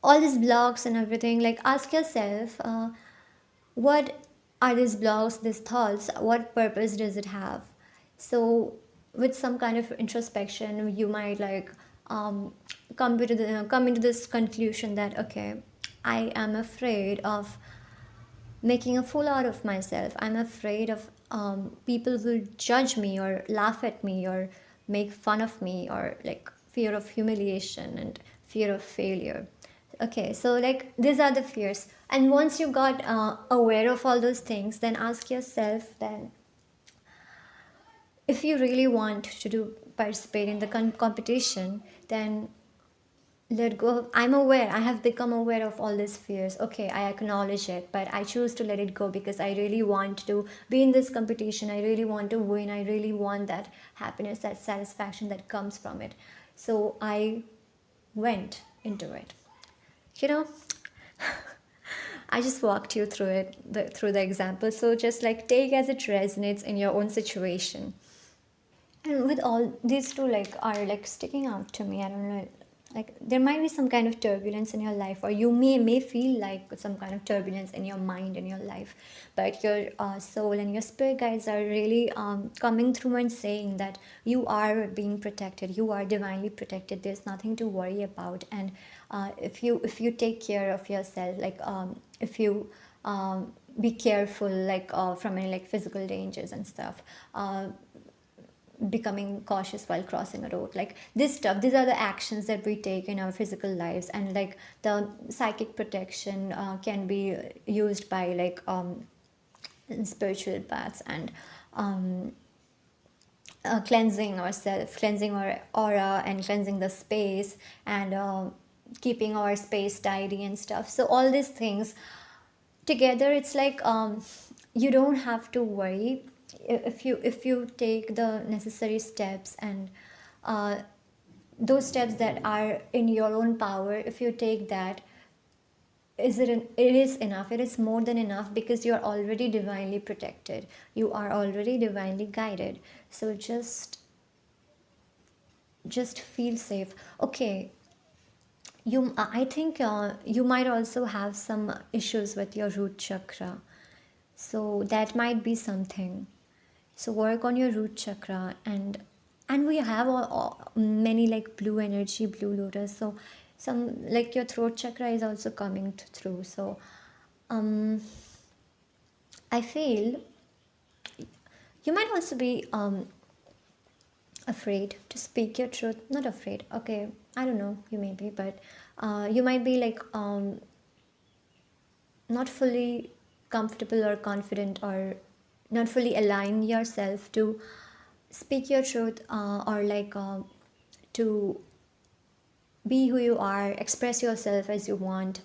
all these blogs and everything, like ask yourself what are these blogs, these thoughts, what purpose does it have? So with some kind of introspection, you might like come into this conclusion that okay, I am afraid of making a fool out of myself. I'm afraid of people will judge me or laugh at me or make fun of me, or like fear of humiliation and fear of failure. Okay, so like these are the fears. And once you got aware of all those things, then ask yourself then, if you really want to do participate in the competition, then let go. I'm aware, I have become aware of all these fears. Okay, I acknowledge it, but I choose to let it go because I really want to be in this competition. I really want to win. I really want that happiness, that satisfaction that comes from it. So I went into it, you know. I just walked you through it, through the example. So just like take as it resonates in your own situation. And with all these two like are like sticking out to me, I don't know, like there might be some kind of turbulence in your life, or you may feel like some kind of turbulence in your mind, in your life, but your soul and your spirit guides are really coming through and saying that you are being protected, you are divinely protected, there's nothing to worry about. And if you take care of yourself, like if you be careful, like from any like physical dangers and stuff, becoming cautious while crossing a road, like this stuff, these are the actions that we take in our physical lives. And like the psychic protection can be used by like in spiritual paths, and cleansing ourselves, cleansing our aura, and cleansing the space, and keeping our space tidy and stuff. So all these things together, it's like you don't have to worry. If you take the necessary steps, and uh, those steps that are in your own power, if you take that, it is enough, it is more than enough, because you're already divinely protected, you are already divinely guided. So just feel safe. Okay, I think you might also have some issues with your root chakra, so that might be something. So work on your root chakra. And we have many like blue energy, blue lotus, so some like your throat chakra is also coming through. So um I feel you might also be afraid to speak your truth. Not afraid, okay, I don't know, you may be, but you might be like not fully comfortable or confident, or not fully align yourself to speak your truth, or like to be who you are, express yourself as you want,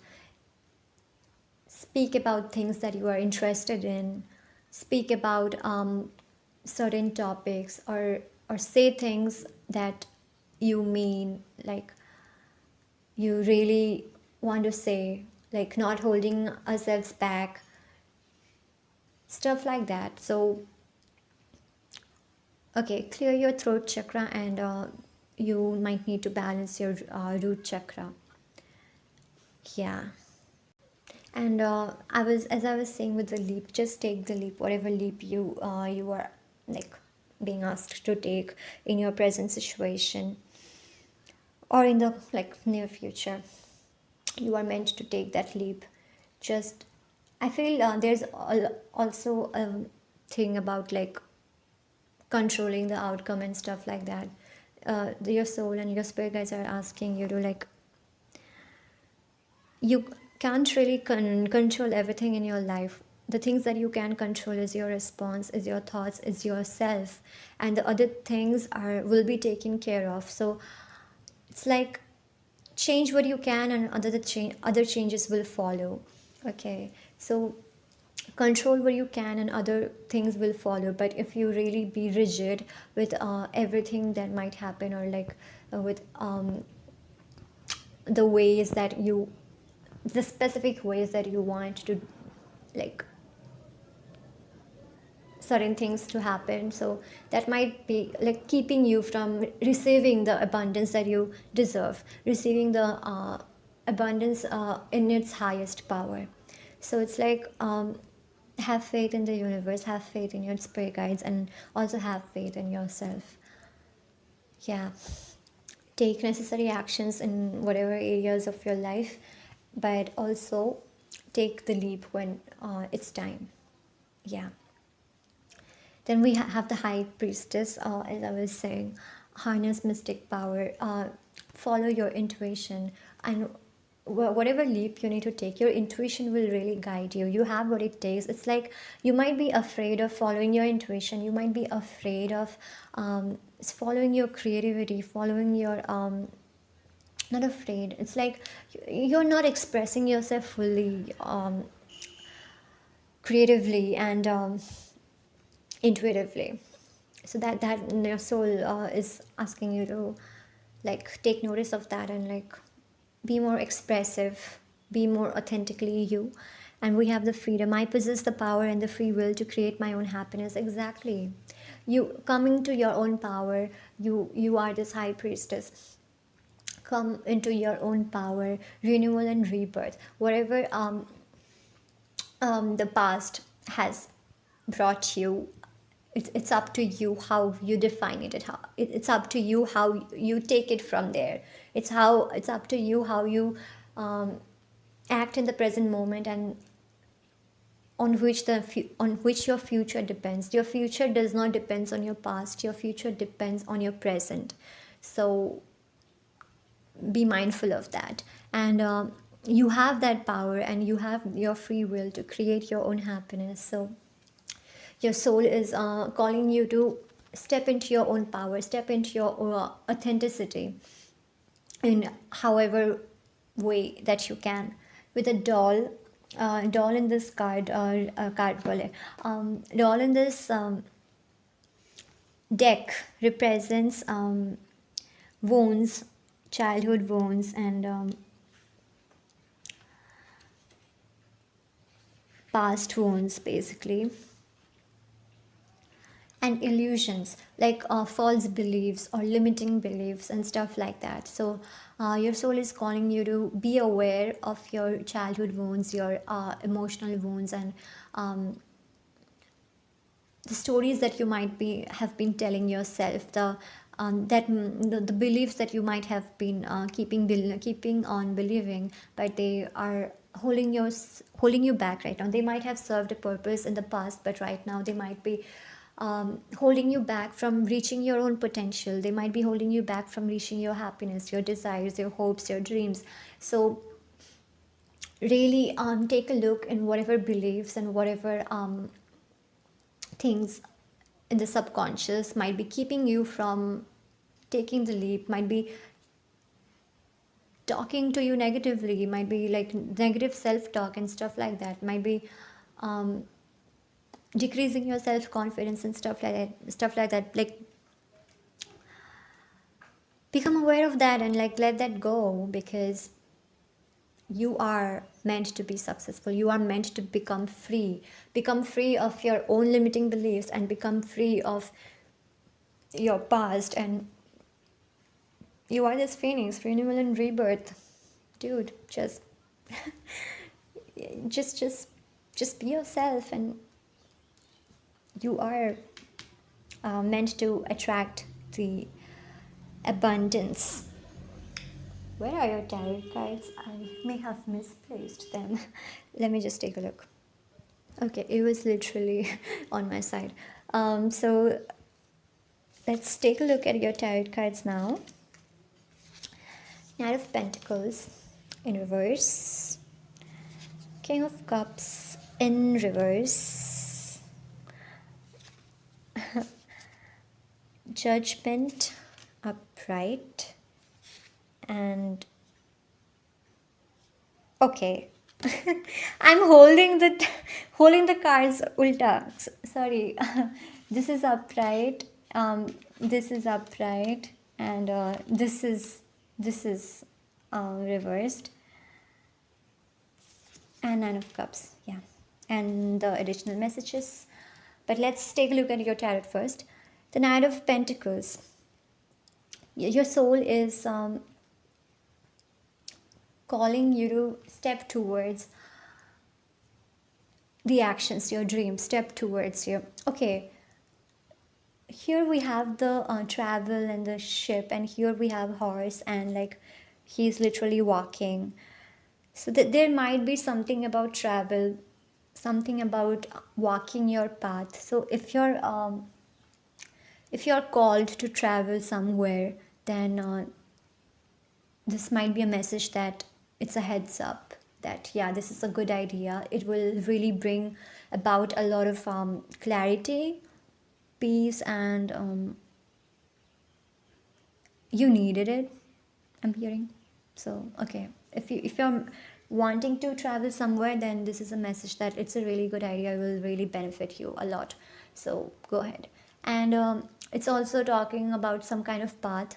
speak about things that you are interested in, speak about certain topics, or say things that you mean, like you really want to say, like not holding ourselves back, stuff like that. So okay, clear your throat chakra, and you might need to balance your root chakra. Yeah. And as I was saying with the leap, just take the leap, whatever leap you are like being asked to take in your present situation, or in the like near future. You are meant to take that leap. Just I feel there's also a thing about like controlling the outcome and stuff like that. Your soul and your spirit guides are asking you to like, you can't really control everything in your life. The things that you can control is your response, is your thoughts, is yourself, and the other things are will be taken care of. So it's like change what you can, and other changes will follow. Okay, so control what you can and other things will follow. But if you really be rigid with everything that might happen, or like with the ways that you, the specific ways that you want to like certain things to happen, so that might be like keeping you from receiving the abundance that you deserve, receiving the abundance in its highest power. So it's like have faith in the universe, have faith in your spirit guides, and also have faith in yourself. Yeah, take necessary actions in whatever areas of your life, but also take the leap when it's time. Yeah. Then we have the High Priestess, as I was saying, harness mystic power, follow your intuition, and whatever leap you need to take, your intuition will really guide you. You have what it takes. It's like you might be afraid of following your intuition. You might be afraid of following your creativity, following your not afraid. It's like you're not expressing yourself fully, creatively and intuitively. So that your soul is asking you to like take notice of that and like be more expressive, be more authentically you. And we have the freedom. I possess the power and the free will to create my own happiness. Exactly. You coming to your own power. You are this high priestess. Come into your own power, renewal and rebirth. Whatever the past has brought you, it's up to you how you define it. It's up to you how you take it from there. It's up to you how you act in the present moment, and on which your future depends. Your future does not depends on your past. Your future depends on your present. So be mindful of that. And you have that power, and you have your free will to create your own happiness. So your soul is calling you to step into your own power, step into your authenticity in however way that you can. With a doll in this doll in this deck represents wounds, childhood wounds, and past wounds, basically, and illusions like false beliefs or limiting beliefs and stuff like that. So your soul is calling you to be aware of your childhood wounds, your emotional wounds, and the stories that you might be have been telling yourself, the beliefs that you might have been keeping on believing, but they are holding you back right now. They might have served a purpose in the past, but right now they might be holding you back from reaching your own potential. They might be holding you back from reaching your happiness, your desires, your hopes, your dreams. So really take a look in whatever beliefs and whatever things in the subconscious might be keeping you from taking the leap, might be talking to you negatively, might be like negative self-talk and stuff like that, might be decreasing your self-confidence and stuff like that. Like become aware of that and like let that go, because you are meant to be successful. You are meant to become free of your own limiting beliefs, and become free of your past. And you are this phoenix, renewal and rebirth, dude. Just be yourself, and you are meant to attract the abundance. Where are your tarot cards? I may have misplaced them. Let me just take a look. Okay, it was literally on my side. So let's take a look at your tarot cards now. Knight of Pentacles in reverse. King of Cups in reverse. Judgment upright. And okay. I'm holding the cards ulta. Sorry. This is upright. This is upright, and this is reversed. And Nine of Cups, yeah, and the additional messages. But let's take a look at your tarot first. The Knight of Pentacles. Your soul is calling you to step towards the actions, your dreams, step towards your... Okay, here we have the travel and the ship, and here we have horse, and like he's literally walking. So that there might be something about travel, something about walking your path. So if you're called to travel somewhere, then this might be a message that it's a heads up that yeah, this is a good idea. It will really bring about a lot of clarity, peace, and you needed it, I'm hearing. So okay, if you're wanting to travel somewhere, then this is a message that it's a really good idea. It will really benefit you a lot. So go ahead. And it's also talking about some kind of path.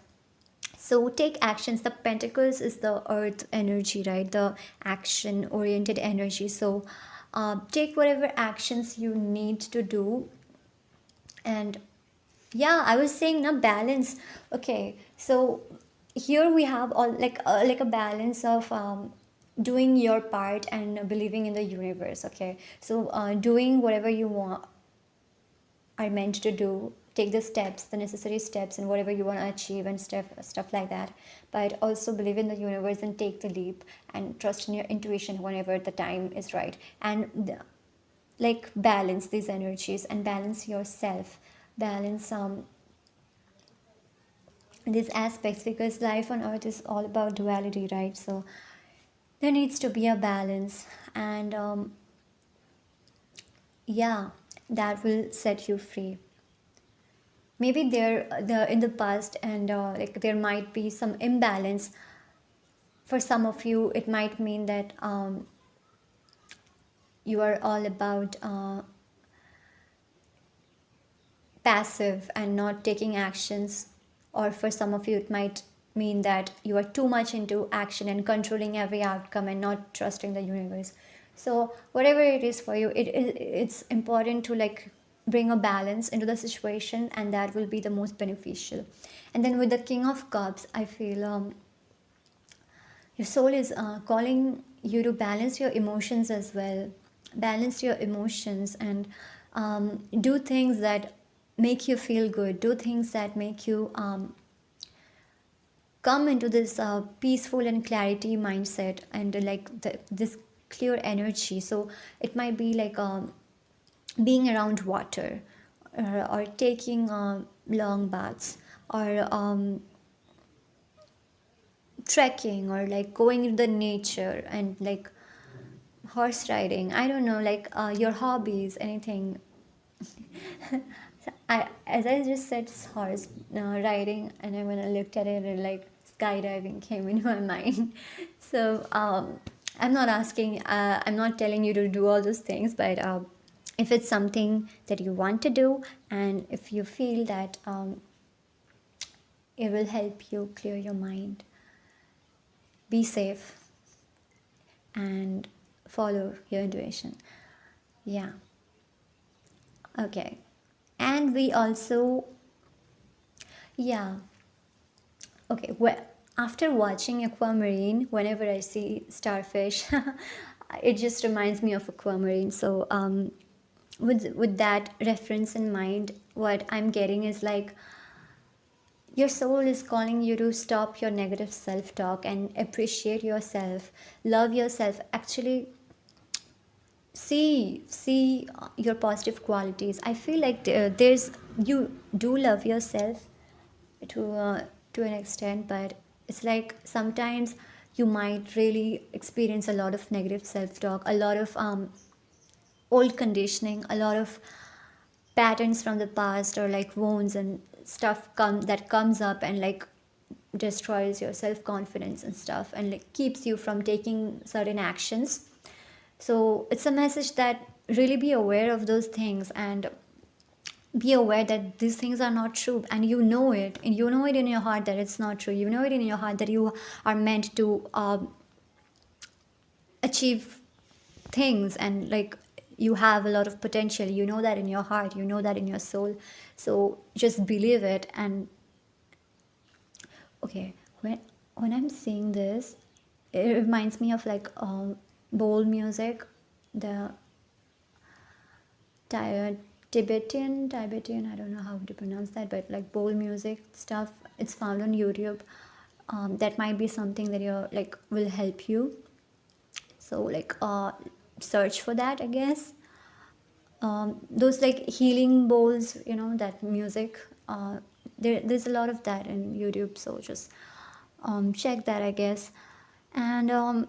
So take actions. The pentacles is the earth energy, right? The action oriented energy. So take whatever actions you need to do. And yeah, I was saying na balance. Okay, so here we have all like a balance of doing your part and believing in the universe. Okay, so doing whatever you want are meant to do, take the steps, the necessary steps, and whatever you want to achieve and stuff like that. But also believe in the universe and take the leap and trust in your intuition whenever the time is right. And like balance these energies and balance yourself, balance these aspects, because life on earth is all about duality, right? So there needs to be a balance. And yeah, that will set you free. Maybe the in the past, and like there might be some imbalance. For some of you it might mean that you are all about passive and not taking actions. Or for some of you it might mean that you are too much into action and controlling every outcome and not trusting the universe. So whatever it is for you, it's important to like bring a balance into the situation, and that will be the most beneficial. And then with the King of Cups, I feel your soul is calling you to balance your emotions as well. Balance your emotions and do things that make you feel good. Do things that make you come into this peaceful and clarity mindset, and this clear energy. So it might be like being around water, or taking long baths, or trekking, or like going into the nature, and like horse riding. I don't know, like your hobbies, anything. As I just said, horse riding, and then when I looked at it, like skydiving came into my mind. So I'm not asking, I'm not telling you to do all those things, but if it's something that you want to do, and if you feel that it will help you clear your mind, be safe and follow your intuition. Yeah. Okay. And we also, yeah, okay. Well, after watching Aquamarine, whenever I see starfish, it just reminds me of Aquamarine. So, with that reference in mind, what I'm getting is like your soul is calling you to stop your negative self-talk and appreciate yourself, love yourself. Actually, see your positive qualities. I feel like there's you do love yourself to to an extent, but it's like sometimes you might really experience a lot of negative self-talk, a lot of old conditioning, a lot of patterns from the past, or like wounds and stuff that comes up and like destroys your self-confidence and stuff, and like keeps you from taking certain actions. So it's a message that really be aware of those things, and be aware that these things are not true, and you know it, and you know it in your heart that it's not true. You know it in your heart that you are meant to achieve things, and like you have a lot of potential. You know that in your heart, you know that in your soul. So just believe it. And okay, when I'm seeing this, it reminds me of like bowl music, the Ti- Tibetan, I don't know how to pronounce that, but like bowl music stuff, it's found on YouTube. That might be something that you're like will help you. So like search for that, I guess. Those like healing bowls, that music, there's a lot of that in YouTube, so just check that, I guess. And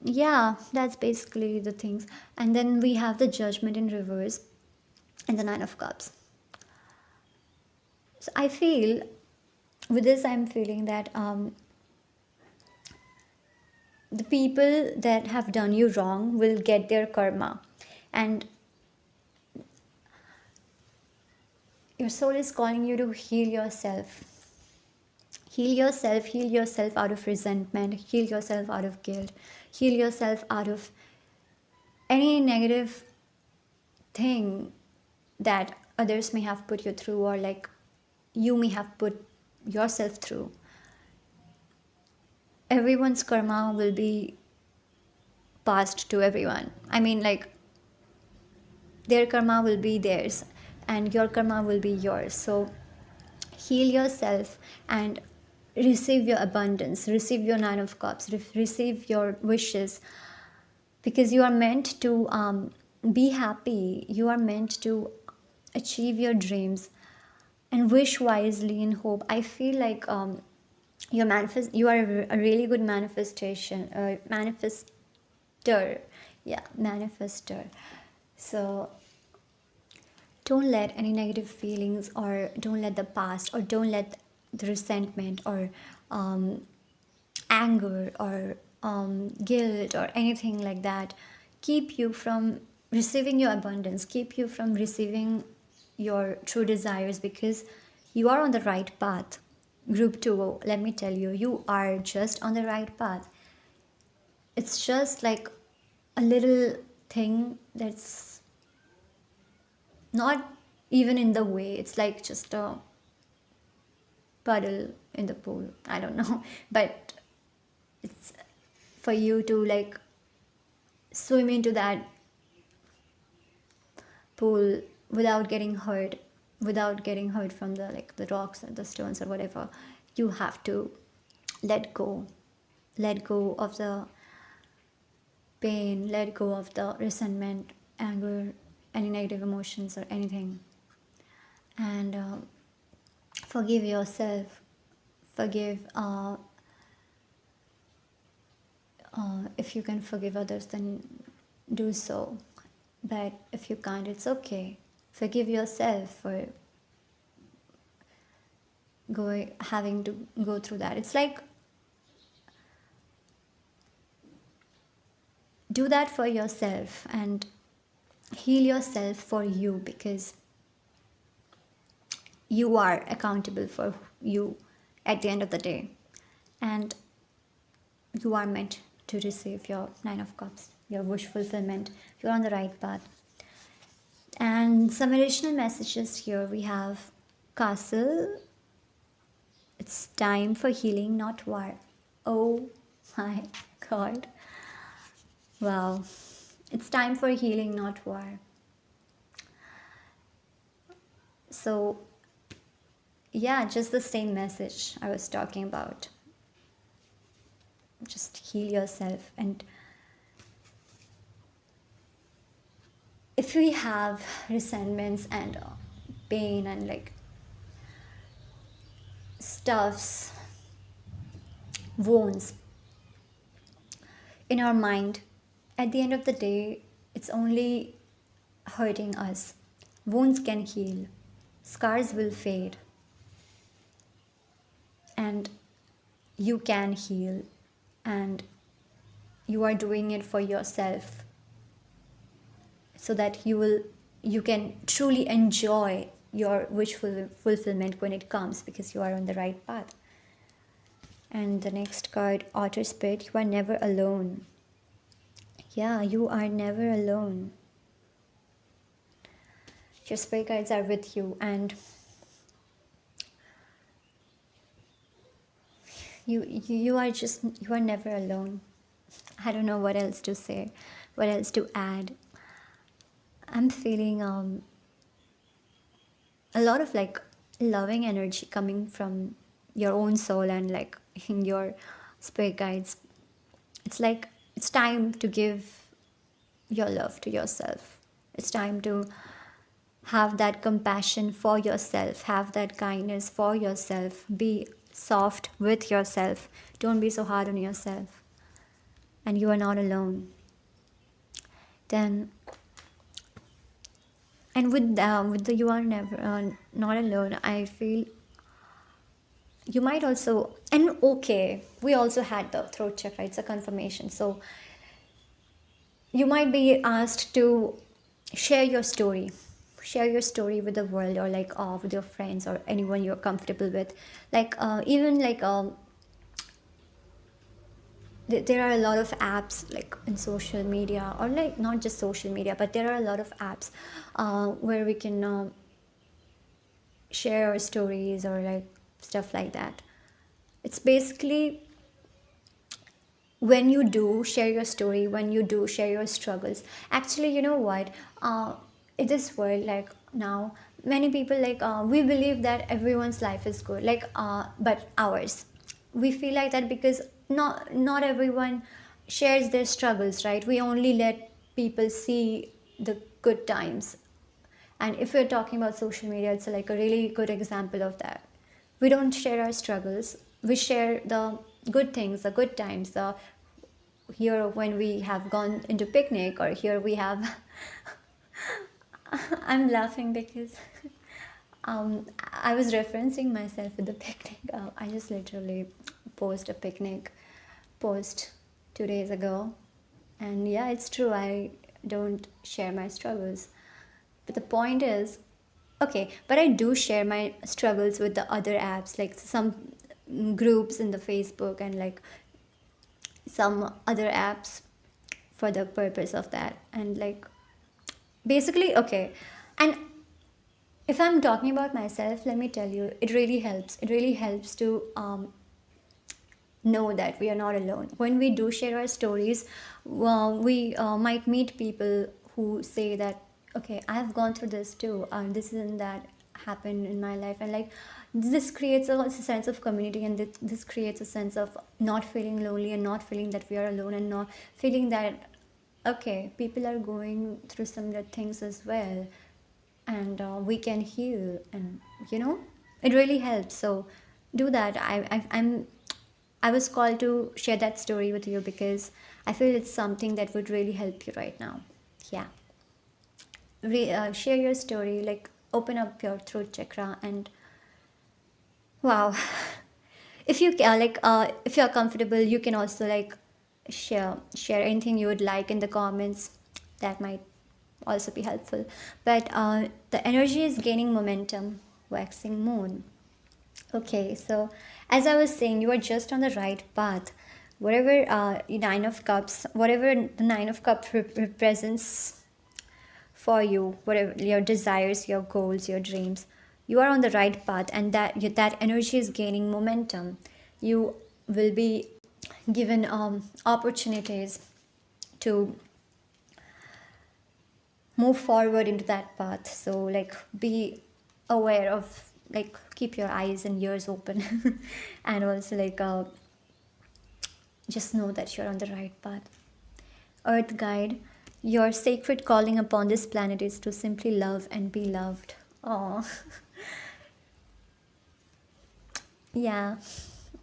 yeah, that's basically the things. And then we have the Judgment in reverse and the Nine of Cups. So I feel with this, I'm feeling that the people that have done you wrong will get their karma, and your soul is calling you to heal yourself. Heal yourself out of resentment, heal yourself out of guilt, heal yourself out of any negative thing that others may have put you through, or like you may have put yourself through. Everyone's karma will be passed to everyone. I mean, like, their karma will be theirs and your karma will be yours. So heal yourself and receive your abundance, receive your Nine of Cups, receive your wishes, because you are meant to be happy. You are meant to achieve your dreams and wish wisely and hope. I feel like you are a really good manifester. Yeah, manifester. So don't let any negative feelings, or don't let the past, or don't let the resentment, or anger, or guilt, or anything like that keep you from receiving your abundance, keep you from receiving your true desires, because you are on the right path. Group 2, let me tell you, you are just on the right path. It's just like a little thing that's not even in the way. It's like just a puddle in the pool. I don't know. But it's for you to like swim into that pool without getting hurt, without getting hurt from the like the rocks or the stones or whatever. You have to let go. Let go of the pain, let go of the resentment, anger, any negative emotions or anything. And forgive yourself. Forgive. If you can forgive others, then do so. But if you can't, it's okay. Forgive yourself for having to go through that. It's like, do that for yourself and heal yourself for you, because you are accountable for you at the end of the day, and you are meant to receive your Nine of Cups, your wish fulfillment. You're on the right path. And some additional messages here. We have Castle. It's time for healing, not war. Oh my god. Wow. It's time for healing, not war. So yeah, just the same message I was talking about. Just heal yourself. And if we have resentments and pain and like stuffs, wounds in our mind, at the end of the day, it's only hurting us. Wounds can heal, scars will fade, and you can heal, and you are doing it for yourself, so that you can truly enjoy your wish fulfillment when it comes, because you are on the right path. And the next card, Otter Spirit, you are never alone. Yeah, you are never alone. Your spirit guides are with you, and you are never alone. I don't know what else to say, what else to add. I'm feeling a lot of like loving energy coming from your own soul and like in your spirit guides. It's like it's time to give your love to yourself. It's time to have that compassion for yourself, have that kindness for yourself, be soft with yourself, don't be so hard on yourself. And you are not alone. Then, and with the you are never not alone, I feel you might also, and okay, we also had the throat chakra, it's a confirmation. So you might be asked to share your story, share your story with the world, or like with your friends or anyone you're comfortable with. Like even like there are a lot of apps like in social media, or like not just social media, but there are a lot of apps where we can share our stories or like stuff like that. It's basically when you do share your story, when you do share your struggles, actually, you know what, in this world, like now, many people like we believe that everyone's life is good, like but ours, we feel like that because not everyone shares their struggles, right? We only let people see the good times. And if we're talking about social media, it's like a really good example of that. We don't share our struggles, we share the good things, the good times, the here when we have gone into picnic, or here we have I'm laughing because I was referencing myself with the picnic. I just literally posted a picnic post 2 days ago, and yeah, it's true, I don't share my struggles. But the point is, okay, but I do share my struggles with the other apps, like some groups in the Facebook, and like some other apps for the purpose of that. And like basically, okay, and if I'm talking about myself, let me tell you, it really helps, it really helps to know that we are not alone. When we do share our stories, we might meet people who say that, okay, I've gone through this too, this and that happened in my life, and like this creates a sense of community, and this creates a sense of not feeling lonely, and not feeling that we are alone, and not feeling that, okay, people are going through similar things as well, and we can heal, and you know, it really helps. So do that. I was called to share that story with you because I feel it's something that would really help you right now. Yeah. Share your story, like open up your throat chakra, and wow. If you if you're comfortable, you can also like share anything you would like in the comments. That might also be helpful. But the energy is gaining momentum, waxing moon. Okay, so as I was saying, you are just on the right path. Whatever Nine of Cups, whatever the Nine of Cups represents for you, whatever your desires, your goals, your dreams, you are on the right path, and that energy is gaining momentum. You will be given opportunities to move forward into that path. So like be aware of, like keep your eyes and ears open and also like just know that you're on the right path. Earth guide, your sacred calling upon this planet is to simply love and be loved. Oh. Yeah,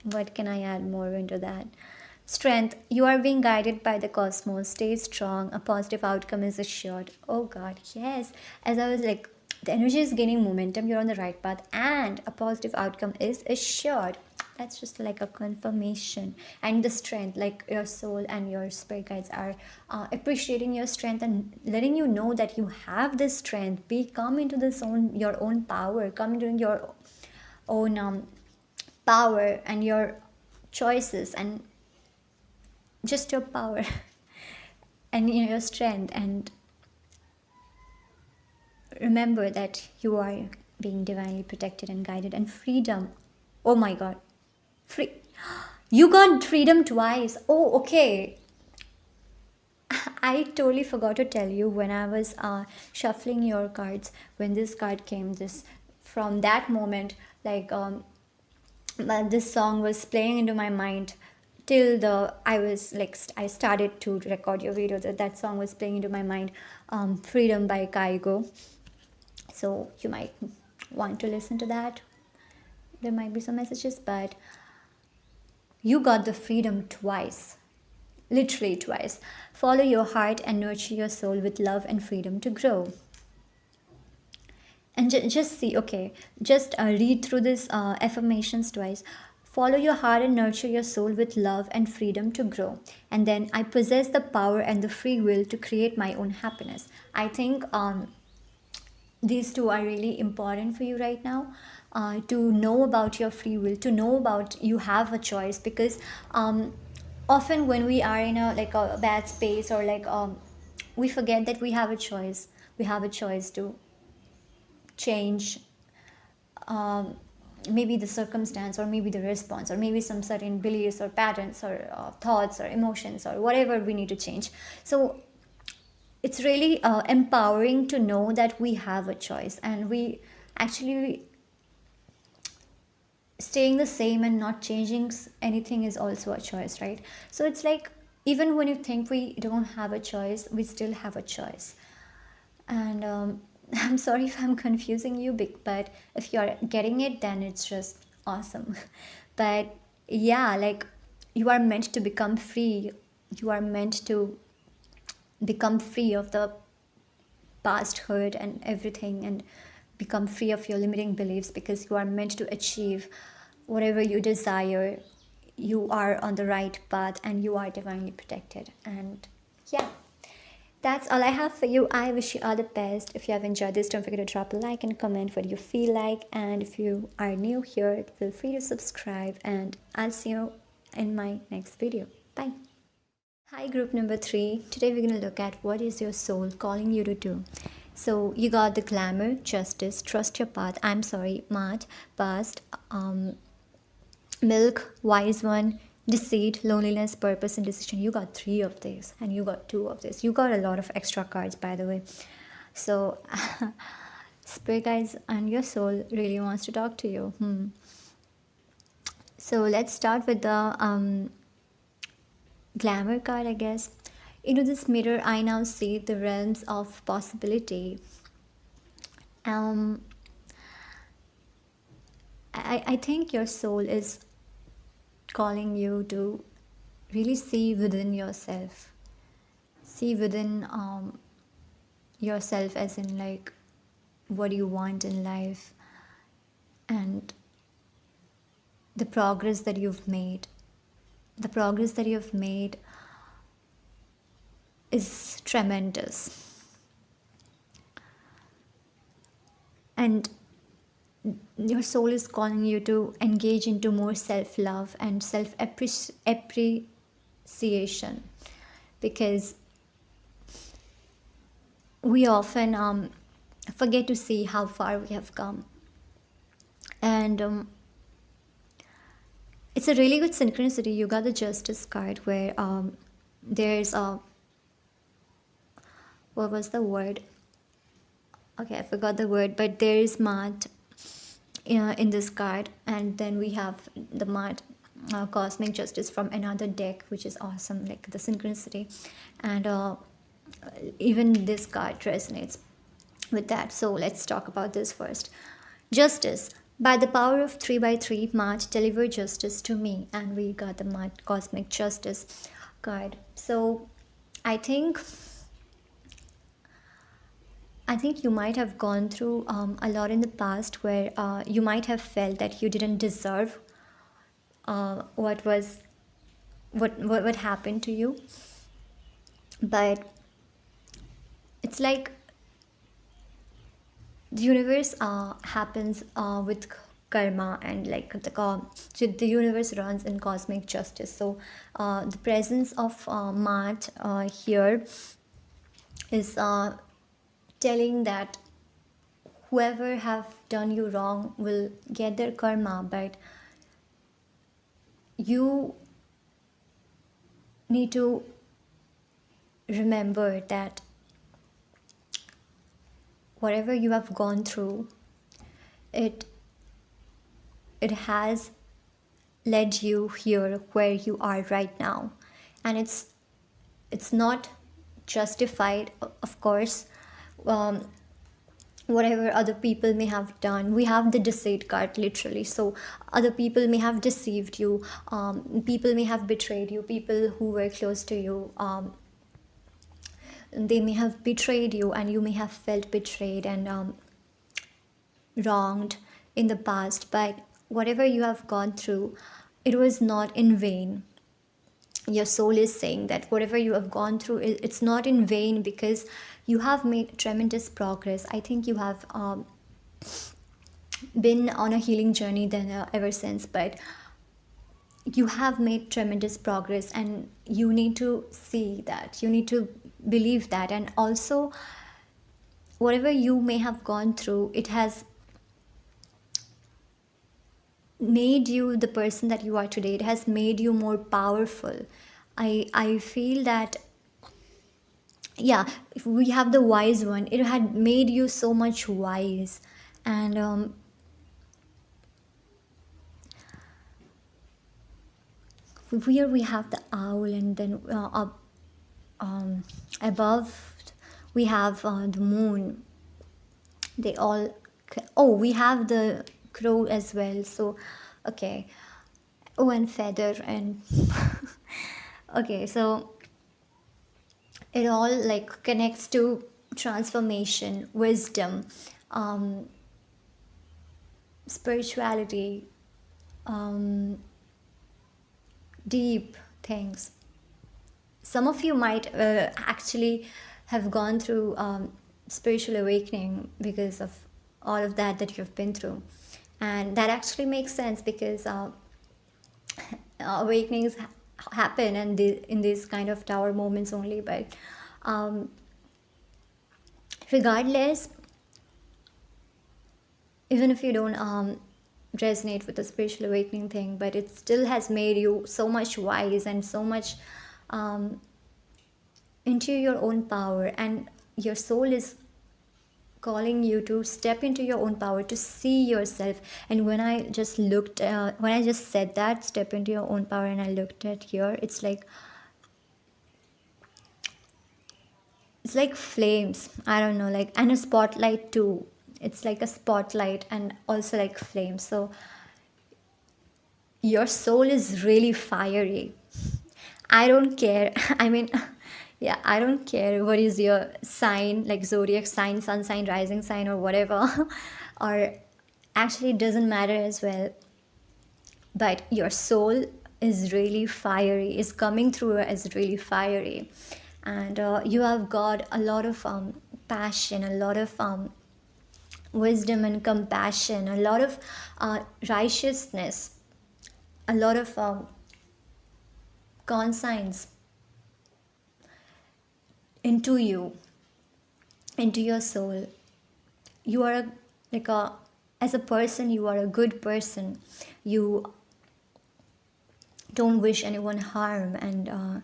what can I add more into that? Strength, you are being guided by the cosmos. Stay strong. A positive outcome is assured. Oh God, yes. As I was like, the energy is gaining momentum. You're on the right path, and a positive outcome is assured. That's just like a confirmation. And the strength, like your soul and your spirit guides are appreciating your strength and letting you know that you have this strength. Come into your own power. Come into your own power and your choices, and just your power and your strength, and remember that you are being divinely protected and guided. And freedom, oh my God, free, you got freedom twice. Oh, okay. I totally forgot to tell you, when I was shuffling your cards, when this card came, this from that moment, like this song was playing into my mind till the I was like I started to record your video, that song was playing into my mind, Freedom by Kaigo. So you might want to listen to that. There might be some messages, but you got the freedom twice, literally twice. Follow your heart and nurture your soul with love and freedom to grow. And just see, okay, just read through this affirmations twice. Follow your heart and nurture your soul with love and freedom to grow. And then, I possess the power and the free will to create my own happiness. I think these two are really important for you right now, to know about your free will, to know about you have a choice. Because often when we are in a like a bad space, or like we forget that we have a choice. We have a choice to change, maybe the circumstance, or maybe the response, or maybe some certain beliefs or patterns, or thoughts or emotions, or whatever we need to change. So it's really empowering to know that we have a choice, and we actually staying the same and not changing anything is also a choice, right? So it's like, even when you think we don't have a choice, we still have a choice. And I'm sorry if I'm confusing you, but if you're getting it, then it's just awesome. But yeah, like, you are meant to become free. You are meant to become free of the past hurt and everything, and become free of your limiting beliefs, because you are meant to achieve whatever you desire. You are on the right path, and you are divinely protected. And yeah, that's all I have for you. I wish you all the best. If you have enjoyed this, don't forget to drop a like and comment what you feel like. And if you are new here, feel free to subscribe, and I'll see you in my next video. Bye. Hi, group number 3. Today we're going to look at what is your soul calling you to do. So you got the glamour, justice, trust your path. I'm sorry, Maat, past, milk, wise one, deceit, loneliness, purpose, and decision. You got 3 of these, and you got 2 of this. You got a lot of extra cards, by the way. So spirit guides and your soul really wants to talk to you. So let's start with the glamour card, I guess. Into this mirror, I now see the realms of possibility. I think your soul is calling you to really see within yourself. See within yourself, as in, like, what you want in life, and the progress that you've made. The progress that you've made is tremendous. And your soul is calling you to engage into more self-love and self-appreciation, because we often forget to see how far we have come. And it's a really good synchronicity. You got the justice card, where there's a, what was the word? Okay, I forgot the word, but there is Maat in this card, and then we have the Maat cosmic justice from another deck, which is awesome, like the synchronicity. And even this card resonates with that. So let's talk about this first. Justice. By the power of 3 by 3, Maat, deliver justice to me. And we got the Maat cosmic justice card. So I think you might have gone through a lot in the past, where you might have felt that you didn't deserve what happened to you. But it's like the universe happens with karma, and like so the universe runs in cosmic justice. So the presence of Maat here is telling that whoever have done you wrong will get their karma, but you need to remember that whatever you have gone through, it has led you here where you are right now. And it's not justified, of course. um, Whatever other people may have done, we have the deceit card literally. So other people may have deceived you, people may have betrayed you, people who were close to you, they may have betrayed you, and you may have felt betrayed and wronged in the past. But whatever you have gone through, it was not in vain. Your soul is saying that whatever you have gone through, it's not in vain, because you have made tremendous progress. I think you have been on a healing journey then ever since, but you have made tremendous progress, and you need to see that, you need to believe that. And also, whatever you may have gone through, it has made you the person that you are today. It has made you more powerful. I feel that, yeah, if we have the wise one, it had made you so much wise. And here we have the owl, and then up above we have the moon. They all, oh, we have the crow as well. So okay. Oh, and feather and okay, so it all like connects to transformation, wisdom, um, spirituality, um, deep things. Some of you might actually have gone through spiritual awakening because of all of that you've been through. And that actually makes sense, because awakenings happen and in these kind of tower moments only. But um, regardless, even if you don't resonate with the spiritual awakening thing, but it still has made you so much wise and so much um, into your own power. And your soul is calling you to step into your own power, to see yourself. And when I just looked, when I just said that, step into your own power, and I looked at here, it's like flames, I don't know, like, and a spotlight too. It's like a spotlight and also like flames. So your soul is really fiery. I don't care. I mean, yeah, I don't care what is your sign, like zodiac sign, sun sign, rising sign, or whatever. Or actually, it doesn't matter as well. But your soul is really fiery, is coming through as really fiery. And you have got a lot of passion, a lot of wisdom and compassion, a lot of righteousness, a lot of conscience into you, into your soul. You are like a, as a person, you are a good person. You don't wish anyone harm, and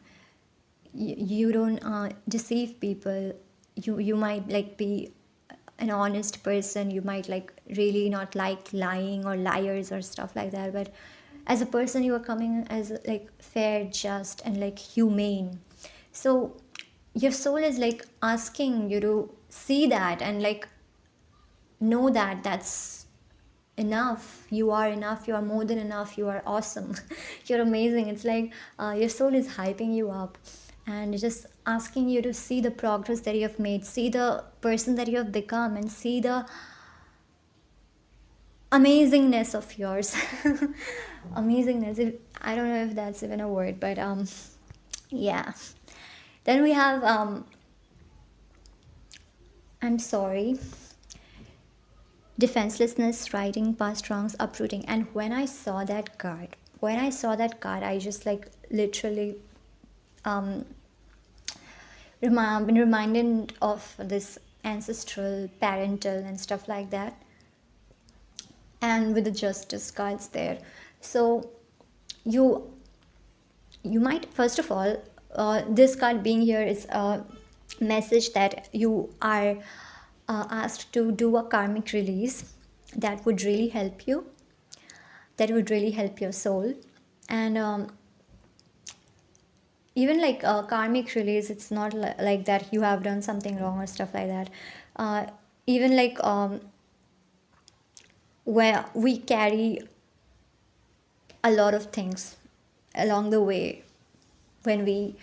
you don't deceive people. You might like be an honest person. You might like really not like lying or liars or stuff like that. But as a person, you are coming as like fair, just, and like humane. So your soul is like asking you to see that and like know that that's enough. You are enough, you are more than enough, you are awesome. You're amazing. It's like your soul is hyping you up and just asking you to see the progress that you have made, see the person that you have become, and see the amazingness of yours. Amazingness, I don't know if that's even a word, but yeah. Then we have I'm sorry, defenselessness, writing, past wrongs, uprooting. And when I saw that card, I just like literally been reminded of this ancestral, parental, and stuff like that. And with the justice cards there, so you might, first of all, this card being here is a message that you are asked to do a karmic release that would really help you, that would really help your soul. And even like karmic release, it's not like that you have done something wrong or stuff like that. uh, Even like where we carry a lot of things along the way when we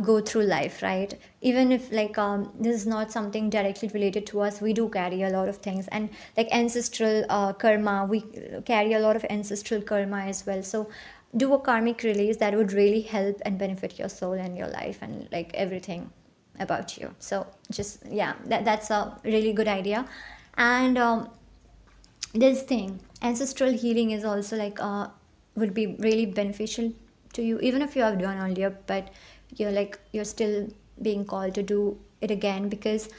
go through life, right? Even if like this is not something directly related to us, we do carry a lot of things, and like ancestral karma, we carry a lot of ancestral karma as well. So do a karmic release, that would really help and benefit your soul and your life and like everything about you. So just yeah, that's a really good idea. And this thing, ancestral healing, is also like would be really beneficial to you, even if you have done earlier, but you're still being called to do it again, because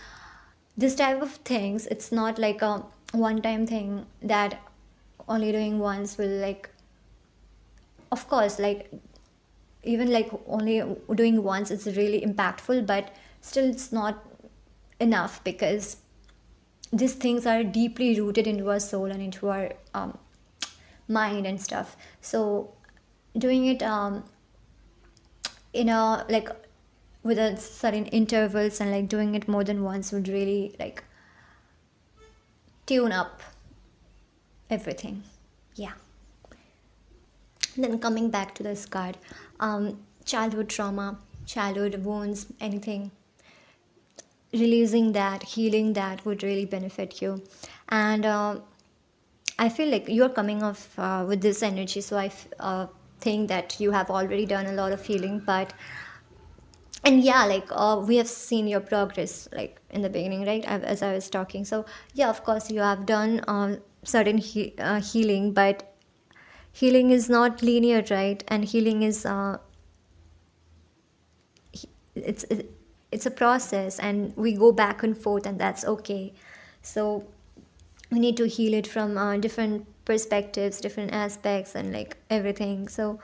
this type of things, it's not like a one time thing that only doing once will like, of course, like even like only doing once it's really impactful, but still it's not enough, because these things are deeply rooted into our soul and into our mind and stuff. So doing it in a like with a certain intervals, and like doing it more than once would really like tune up everything. Yeah. Then coming back to this card, childhood trauma, childhood wounds, anything, releasing that, healing that would really benefit you. And I feel like you're coming off with this energy, so I think that you have already done a lot of healing. But and yeah, like we have seen your progress like in the beginning, right? As I was talking, so yeah, of course you have done certain healing, but healing is not linear, right? And healing is it's it's a process, and we go back and forth, and that's okay. So we need to heal it from different perspectives, different aspects, and like everything. So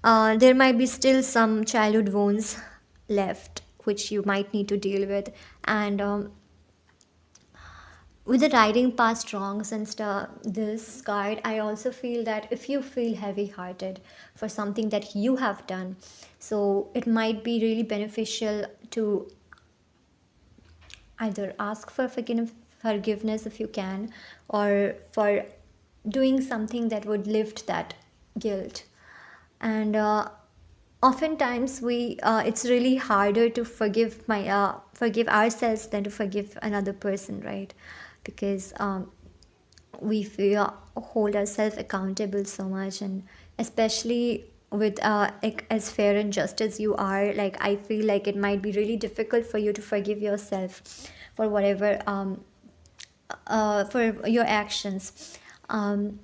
there might be still some childhood wounds left which you might need to deal with. And with the writing past wrongs and stuff, this card, I also feel that if you feel heavy hearted for something that you have done, so it might be really beneficial to either ask for forgiveness if you can, or for doing something that would lift that guilt. And oftentimes we it's really harder to forgive ourselves than to forgive another person, right? Because we feel hold ourselves accountable so much, and especially with like as fair and just as you are, like I feel like it might be really difficult for you to forgive yourself for whatever for your actions. um,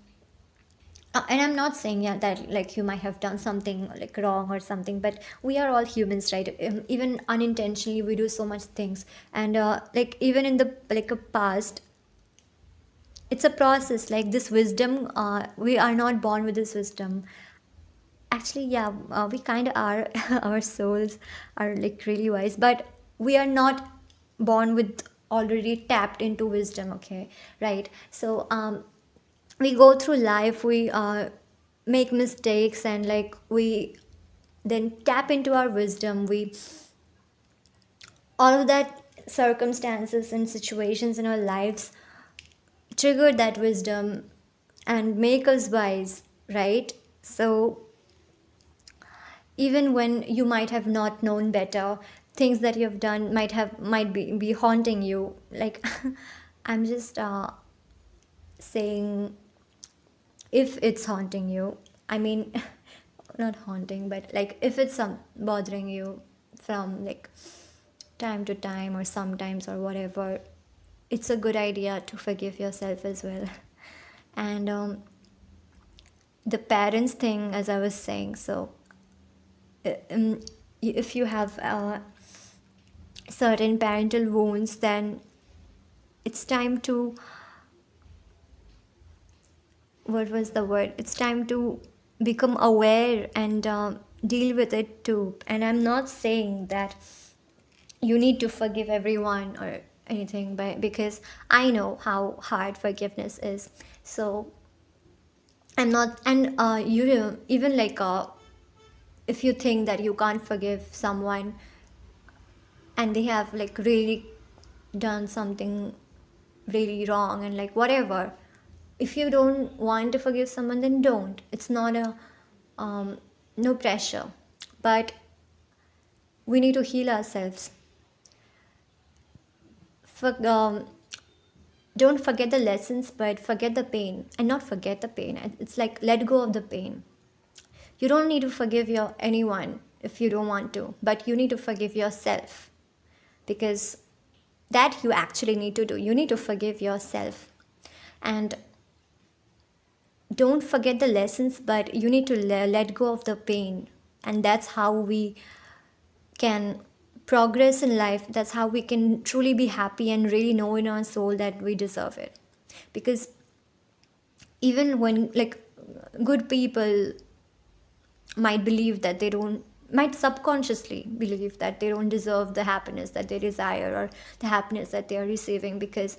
and I'm not saying, yeah, that like you might have done something like wrong or something, but we are all humans, right? Even unintentionally we do so much things. And like even in the like a past, it's a process. Like this wisdom, we are not born with this wisdom. Actually, yeah, we kind of are. Our souls are like really wise, but we are not born with already tapped into wisdom, okay? Right? So we go through life, we make mistakes, and like we then tap into our wisdom. We all of that circumstances and situations in our lives trigger that wisdom and make us wise, right? So even when you might have not known better, things that you have done might be haunting you. Like I'm just saying, if it's haunting you, I mean, not haunting, but like if it's some bothering you from like time to time or sometimes or whatever, it's a good idea to forgive yourself as well. And the parents thing, as I was saying, so if you have certain parental wounds, then it's time to, what was the word, it's time to become aware and deal with it too. And I'm not saying that you need to forgive everyone or anything, but because I know how hard forgiveness is. So I'm not, and you know, even like if you think that you can't forgive someone and they have like really done something really wrong and like whatever, if you don't want to forgive someone, then don't. It's not a no pressure, but we need to heal ourselves. For, don't forget the lessons, but forget the pain, and not forget the pain. It's like let go of the pain. You don't need to forgive your anyone if you don't want to, but you need to forgive yourself, because that you actually need to do. You need to forgive yourself, and don't forget the lessons, but you need to let go of the pain. And that's how we can progress in life. That's how we can truly be happy and really know in our soul that we deserve it. Because even when like good people might believe that they don't, might subconsciously believe that they don't deserve the happiness that they desire, or the happiness that they are receiving, because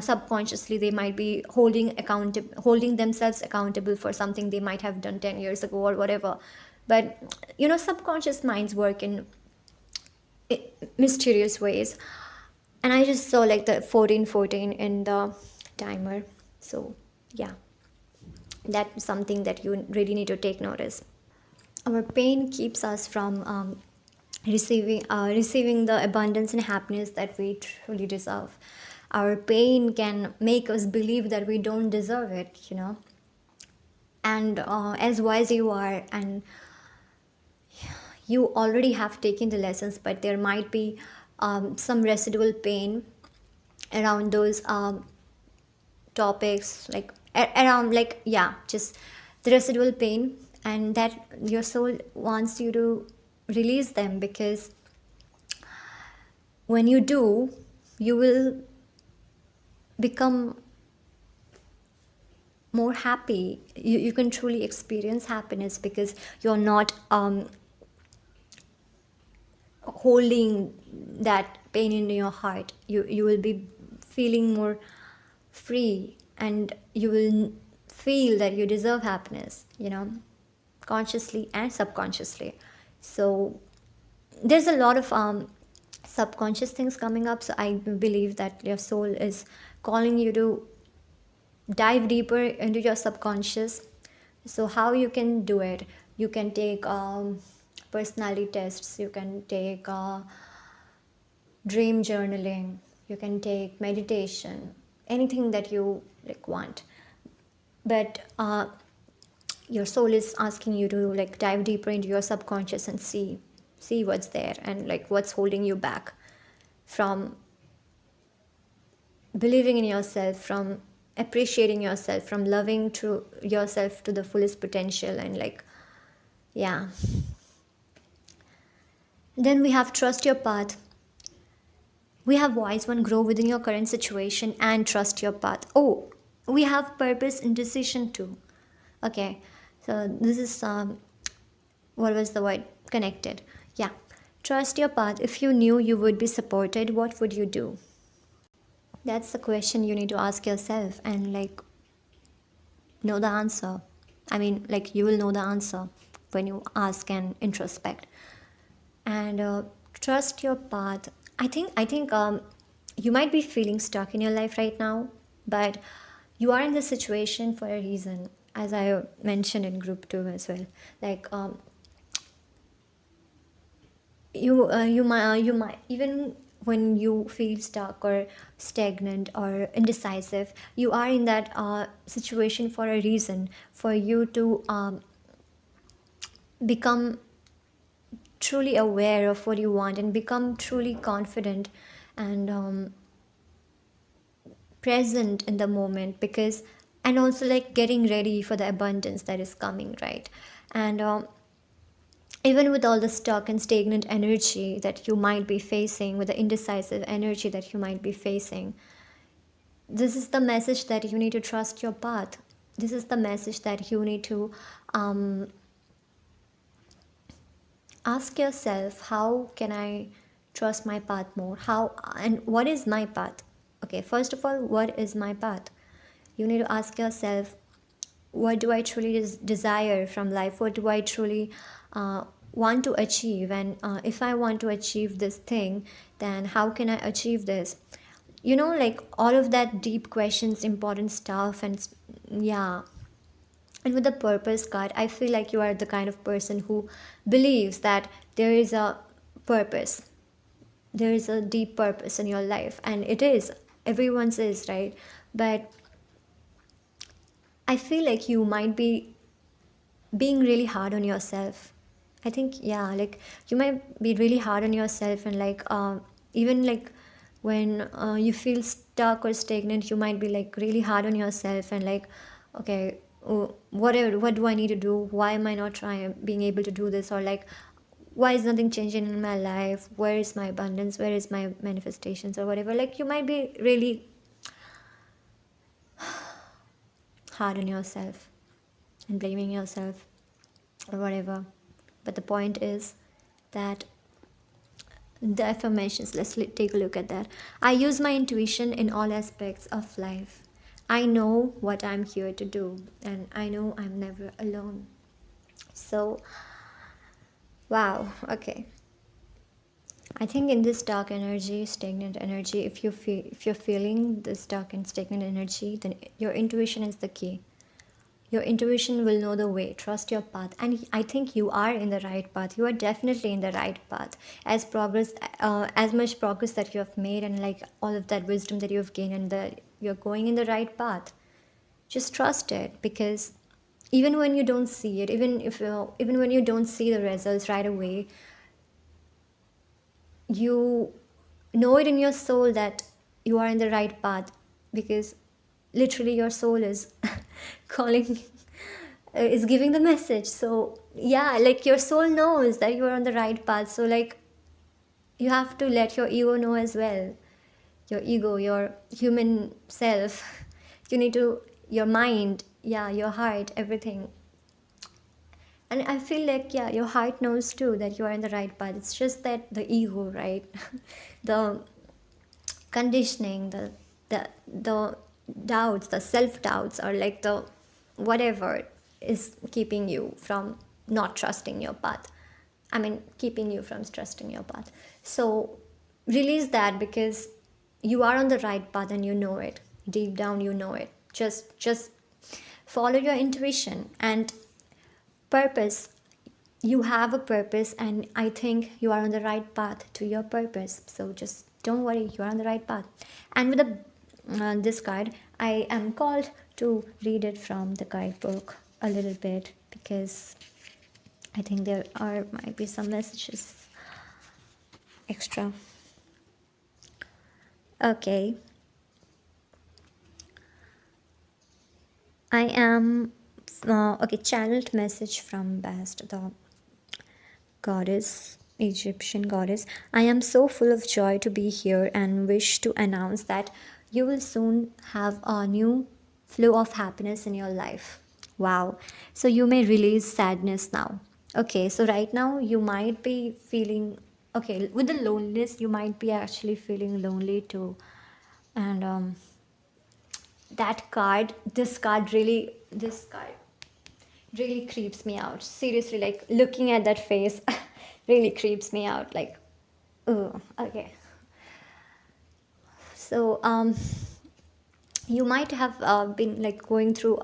subconsciously they might be holding themselves accountable for something they might have done 10 years ago or whatever. But you know, subconscious minds work in mysterious ways. And I just saw like the 1414 in the timer. So yeah, that's something that you really need to take notice. Our pain keeps us from receiving the abundance and happiness that we truly deserve. Our pain can make us believe that we don't deserve it, you know. And as wise you are, and you already have taken the lessons, but there might be some residual pain around those topics, like around, like, yeah, just the residual pain, and that your soul wants you to release them, because when you do, you will become more happy. You can truly experience happiness, because you're not holding that pain in your heart. You will be feeling more free, and you will feel that you deserve happiness, you know, consciously and subconsciously. So there's a lot of subconscious things coming up. So I believe that your soul is calling you to dive deeper into your subconscious. So how you can do it? You can take personality tests, you can take dream journaling, you can take meditation, anything that you like want. But your soul is asking you to like dive deeper into your subconscious and see what's there, and like what's holding you back from believing in yourself, from appreciating yourself, from loving to yourself to the fullest potential. And like, yeah. Then we have trust your path. We have wise one, grow within your current situation and trust your path. Oh, we have purpose and decision too. Okay, so this is what was the word? Connected. Yeah. Trust your path. If you knew you would be supported, what would you do? That's the question you need to ask yourself, and like know the answer. I mean, like you will know the answer when you ask and introspect. And trust your path. I think you might be feeling stuck in your life right now, but you are in this situation for a reason, as I mentioned in group 2 as well. Like you might even when you feel stuck or stagnant or indecisive, you are in that situation for a reason, for you to become truly aware of what you want and become truly confident and present in the moment. Because, and also like getting ready for the abundance that is coming, right? And even with all the stuck and stagnant energy that you might be facing, with the indecisive energy that you might be facing, this is the message that you need to trust your path. This is the message that you need to ask yourself, how can I trust my path more? How, and what is my path? Okay, first of all, what is my path? You need to ask yourself, what do I truly desire from life, what do I truly want to achieve, and if I want to achieve this thing, then how can I achieve this? Like all of that deep questions, important stuff. And yeah, and with the purpose card, I feel like you are the kind of person who believes that there is a purpose, there is a deep purpose in your life, and it is, everyone's is, right? But I feel like you might be being really hard on yourself. I think, yeah, like you might be really hard on yourself, and like even like when you feel stuck or stagnant, you might be like really hard on yourself, and like, okay, whatever, what do I need to do, why am I not trying being able to do this, or like, why is nothing changing in my life, where is my abundance, where is my manifestations, or whatever. Like you might be really hard on yourself and blaming yourself or whatever. But the point is that the affirmations, take a look at that. I use my intuition in all aspects of life. I know what I'm here to do, and I know I'm never alone. So, wow, okay. I think in this dark energy, stagnant energy, if you're feeling this dark and stagnant energy, then your intuition is the key. Your intuition will know the way. Trust your path, and I think you are in the right path. You are definitely in the right path. As much progress that you have made, and like all of that wisdom that you have gained, and that you're going in the right path. Just trust it, because even when you don't see it, even when you don't see the results right away, you know it in your soul that you are in the right path, because literally your soul is calling, is giving the message. So yeah, like your soul knows that you are on the right path. So like you have to let your ego know as well. Your ego, your human self, you need to, your mind, yeah, your heart, everything. And I feel like, yeah, your heart knows too that you are in the right path. It's just that the ego, right? The conditioning, the doubts, the self doubts, or like the whatever is keeping you from not trusting your path. I mean, keeping you from trusting your path. So release that, because you are on the right path and you know it. Deep down you know it. Just follow your intuition and purpose. You have a purpose, and I think you are on the right path to your purpose. So just don't worry, you are on the right path. And with this card, I am called to read it from the guidebook a little bit, because I think there are might be some messages extra. Okay, I am okay. Channeled message from Bast, the goddess, Egyptian goddess. I am so full of joy to be here and wish to announce that you will soon have a new flow of happiness in your life. Wow. So you may release sadness now. Okay, so right now you might be feeling, okay, with the loneliness, you might be actually feeling lonely too. And this card really creeps me out. Seriously, like looking at that face really creeps me out. Like, oh, okay. So, you might have been like going through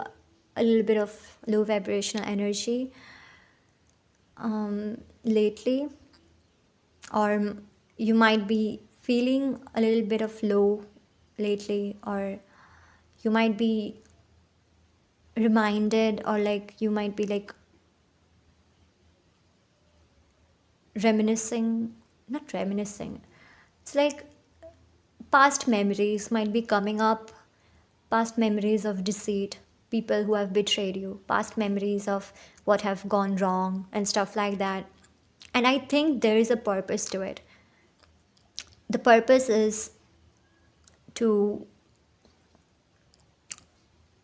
a little bit of low vibrational energy lately, or you might be feeling a little bit of low lately, or you might be reminded, or like you might be like not reminiscing, it's like past memories might be coming up, past memories of deceit, people who have betrayed you, past memories of what have gone wrong and stuff like that. And I think there is a purpose to it. The purpose is to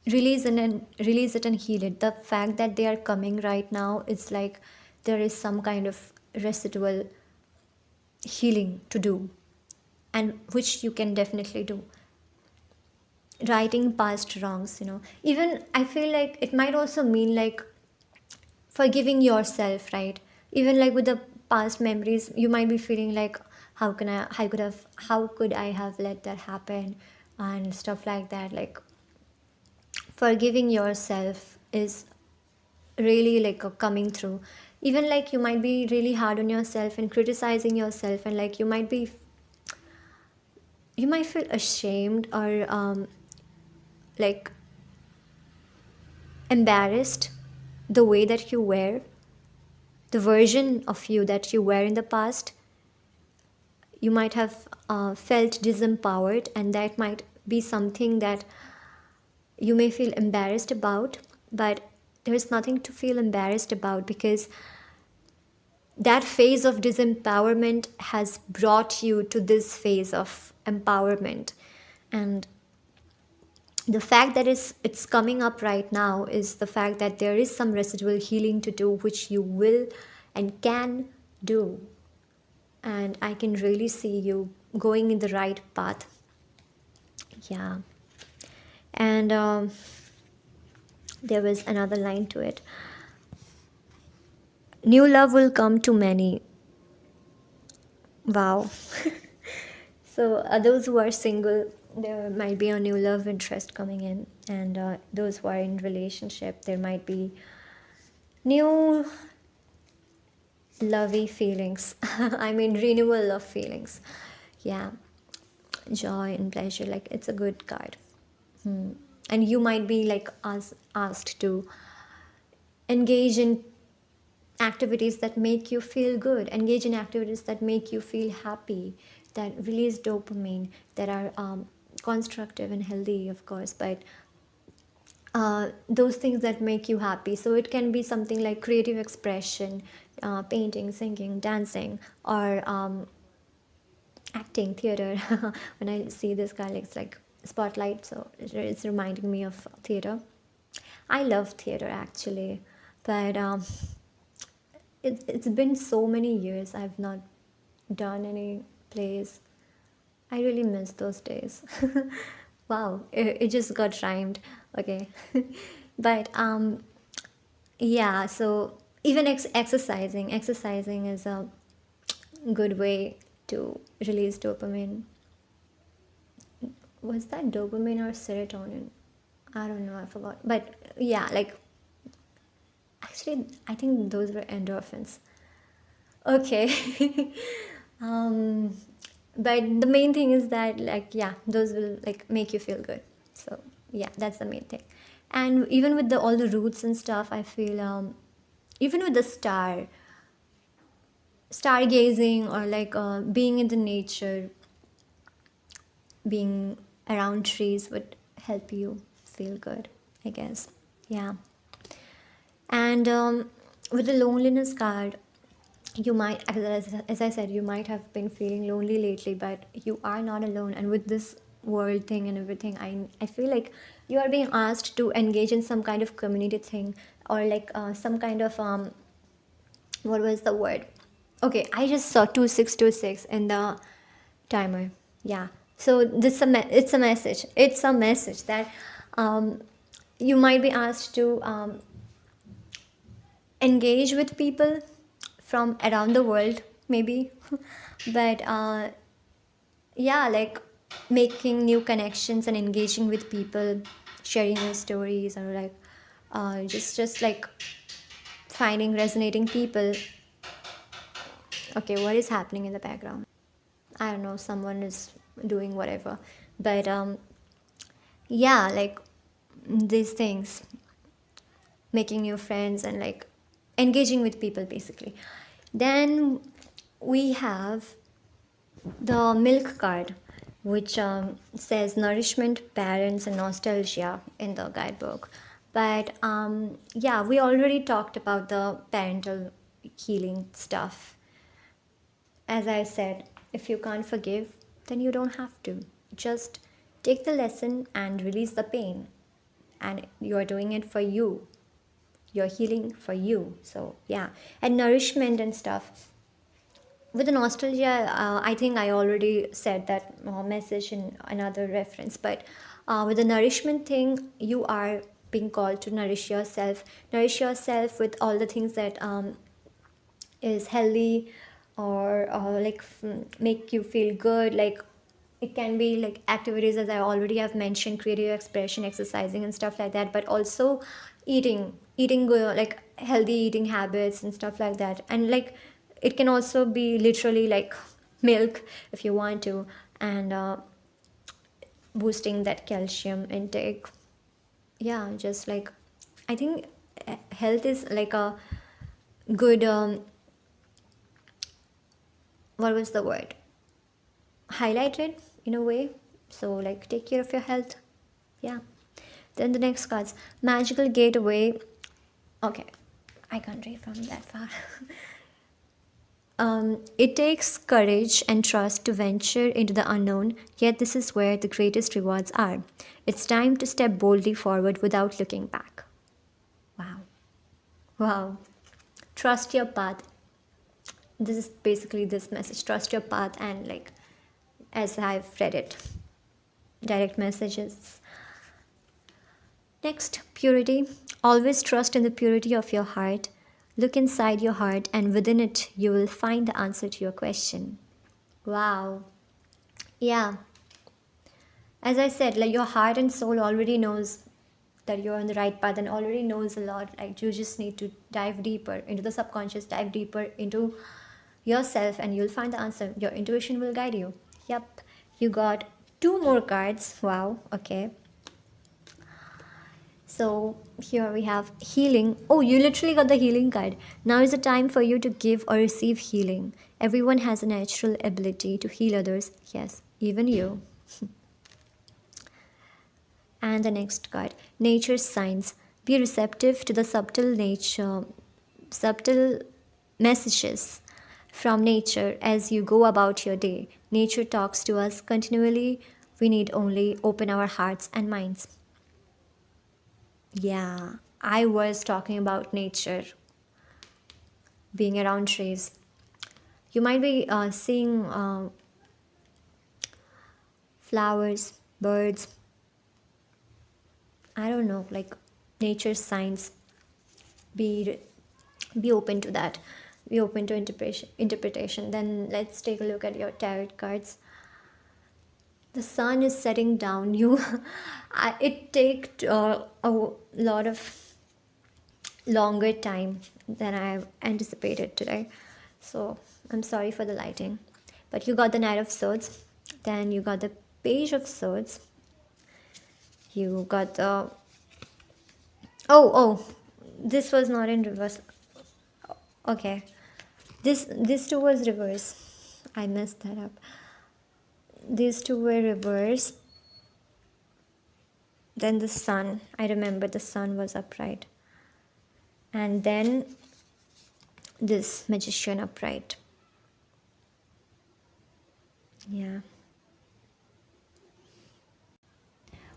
release it and heal it. The fact that they are coming right now, it's like there is some kind of residual healing to do, and which you can definitely do. righting past wrongs, even I feel like it might also mean like forgiving yourself, right? Even like with the past memories, you might be feeling like, how could I have let that happen, and stuff like that. Like forgiving yourself is really like a coming through. Even like you might be really hard on yourself and criticizing yourself, and like you might feel ashamed or like embarrassed the way that you were, the version of you that you were in the past. You might have felt disempowered, and that might be something that you may feel embarrassed about. But there's nothing to feel embarrassed about, because that phase of disempowerment has brought you to this phase of empowerment. And the fact that it's coming up right now is the fact that there is some residual healing to do, which you will and can do. And I can really see you going in the right path. Yeah. And there was another line to it. New love will come to many. Wow. So those who are single, there might be a new love interest coming in, and those who are in relationship, there might be new lovey feelings. I mean, renewal of feelings. Yeah, joy and pleasure. Like it's a good card. And you might be like asked to engage in activities that make you feel good, engage in activities that make you feel happy, that release dopamine, that are constructive and healthy, of course, but those things that make you happy. So it can be something like creative expression, painting, singing, dancing, or acting, theater. When I see this guy, it's like spotlight, so it's reminding me of theater. I love theater actually, but it's been so many years I've not done any plays. I really miss those days. Wow, it just got rhymed. Okay. But yeah, so even exercising is a good way to release dopamine. Was that dopamine or serotonin? I don't know, I forgot. But yeah, like actually I think those were endorphins. Okay. um but the main thing is that, like, yeah, those will like make you feel good. So yeah, that's the main thing. And even with the all the roots and stuff, I feel even with the stargazing, or like being in the nature, being around trees would help you feel good, I guess. Yeah. And with the loneliness card, you might, as I said, you might have been feeling lonely lately, but you are not alone. And with this world thing and everything, I feel like you are being asked to engage in some kind of community thing, or like some kind of what was the word? Okay, I just saw 2626 in the timer. Yeah. So this it's a message. It's a message that um, you might be asked to engage with people from around the world, maybe. But yeah, like making new connections and engaging with people, sharing your stories, or like just like finding resonating people. Okay, what is happening in the background? I don't know, someone is doing whatever. But yeah, like these things, making new friends and like engaging with people basically. Then we have the milk card, which says nourishment, parents, and nostalgia in the guidebook. But yeah, we already talked about the parental healing stuff. As I said, if you can't forgive, then you don't have to. Just take the lesson and release the pain. And you're doing it for you. You're healing for you. So, yeah. And nourishment and stuff. With the nostalgia, I think I already said that message in another reference. But With the nourishment thing, you are being called to nourish yourself with all the things that is healthy, or like make you feel good. Like it can be like activities, as I already have mentioned, creative expression, exercising and stuff like that, but also eating like healthy eating habits and stuff like that. And like it can also be literally like milk if you want to, and boosting that calcium intake. Yeah, just like I think health is like a good what was the word, highlighted in a way. So like take care of your health. Yeah. Then the next cards, magical gateway. Okay, I can't read from that far. It takes courage and trust to venture into the unknown, yet this is where the greatest rewards are. It's time to step boldly forward without looking back. Wow. Wow. Trust your path. This is basically this message. Trust your path, and like as I've read it, direct messages. Next, purity. Always trust in the purity of your heart. Look inside your heart, and within it, you will find the answer to your question. Wow. Yeah. As I said, like your heart and soul already knows that you're on the right path and already knows a lot. Like you just need to dive deeper into the subconscious, dive deeper into yourself, and you'll find the answer. Your intuition will guide you. Yep. You got two more cards. Wow. Okay. So here we have healing. Oh, you literally got the healing card. Now is the time for you to give or receive healing. Everyone has a natural ability to heal others. Yes, even you. And the next card, nature's signs. Be receptive to the subtle messages from nature as you go about your day. Nature talks to us continually. We need only open our hearts and minds. Yeah, I was talking about nature, being around trees. You might be seeing flowers, birds. I don't know, like nature's signs. Be be open to that. Be open to interpretation. Then let's take a look at your tarot cards. The sun is setting down. It takes a lot of longer time than I anticipated today. So I'm sorry for the lighting. But you got the Knight of Swords, then you got the Page of Swords, you got the oh, this was not in reverse. Okay. This two was reverse. I messed that up. These two were reverse. Then the sun. I remember the sun was upright. And then this Magician upright. Yeah.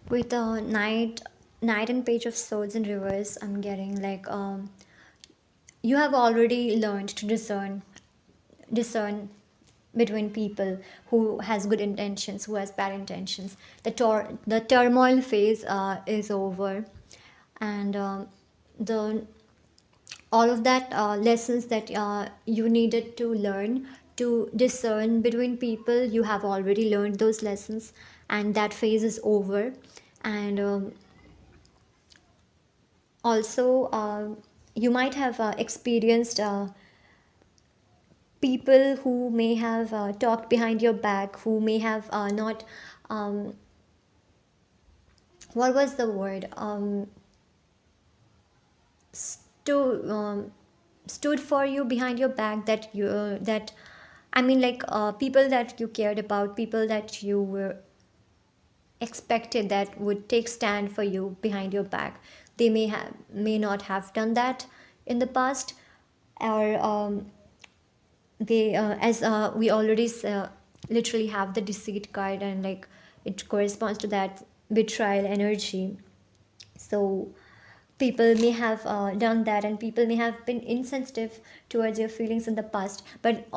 With the knight and Page of Swords in reverse, I'm getting like you have already learned to discern between people who has good intentions, who has bad intentions. The turmoil phase is over, and the all of that lessons that you needed to learn to discern between people, you have already learned those lessons, and that phase is over. And also you might have experienced people who may have talked behind your back, who may have not what was the word, stood for you behind your back, that you that I mean like people that you cared about, people that you were expected that would take stand for you behind your back. They may not have done that in the past, or they as we already literally have the deceit card, and like it corresponds to that betrayal energy. So people may have done that, and people may have been insensitive towards your feelings in the past, but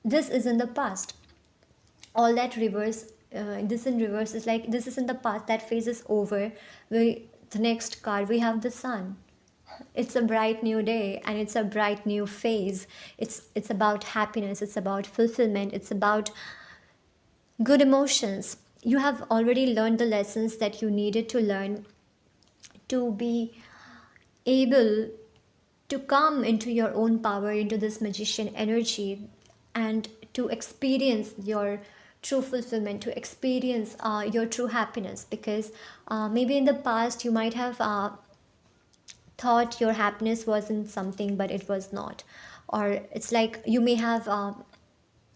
this is in the past. All that reverse this in reverse is like this is in the past, that phase is over. The next card we have the sun. It's a bright new day and it's a bright new phase. It's about happiness, it's about fulfillment, it's about good emotions. You have already learned the lessons that you needed to learn to be able to come into your own power, into this magician energy, and to experience your true fulfillment, to experience your true happiness. Because maybe in the past you might have thought your happiness wasn't something, but it was not. Or it's like you may have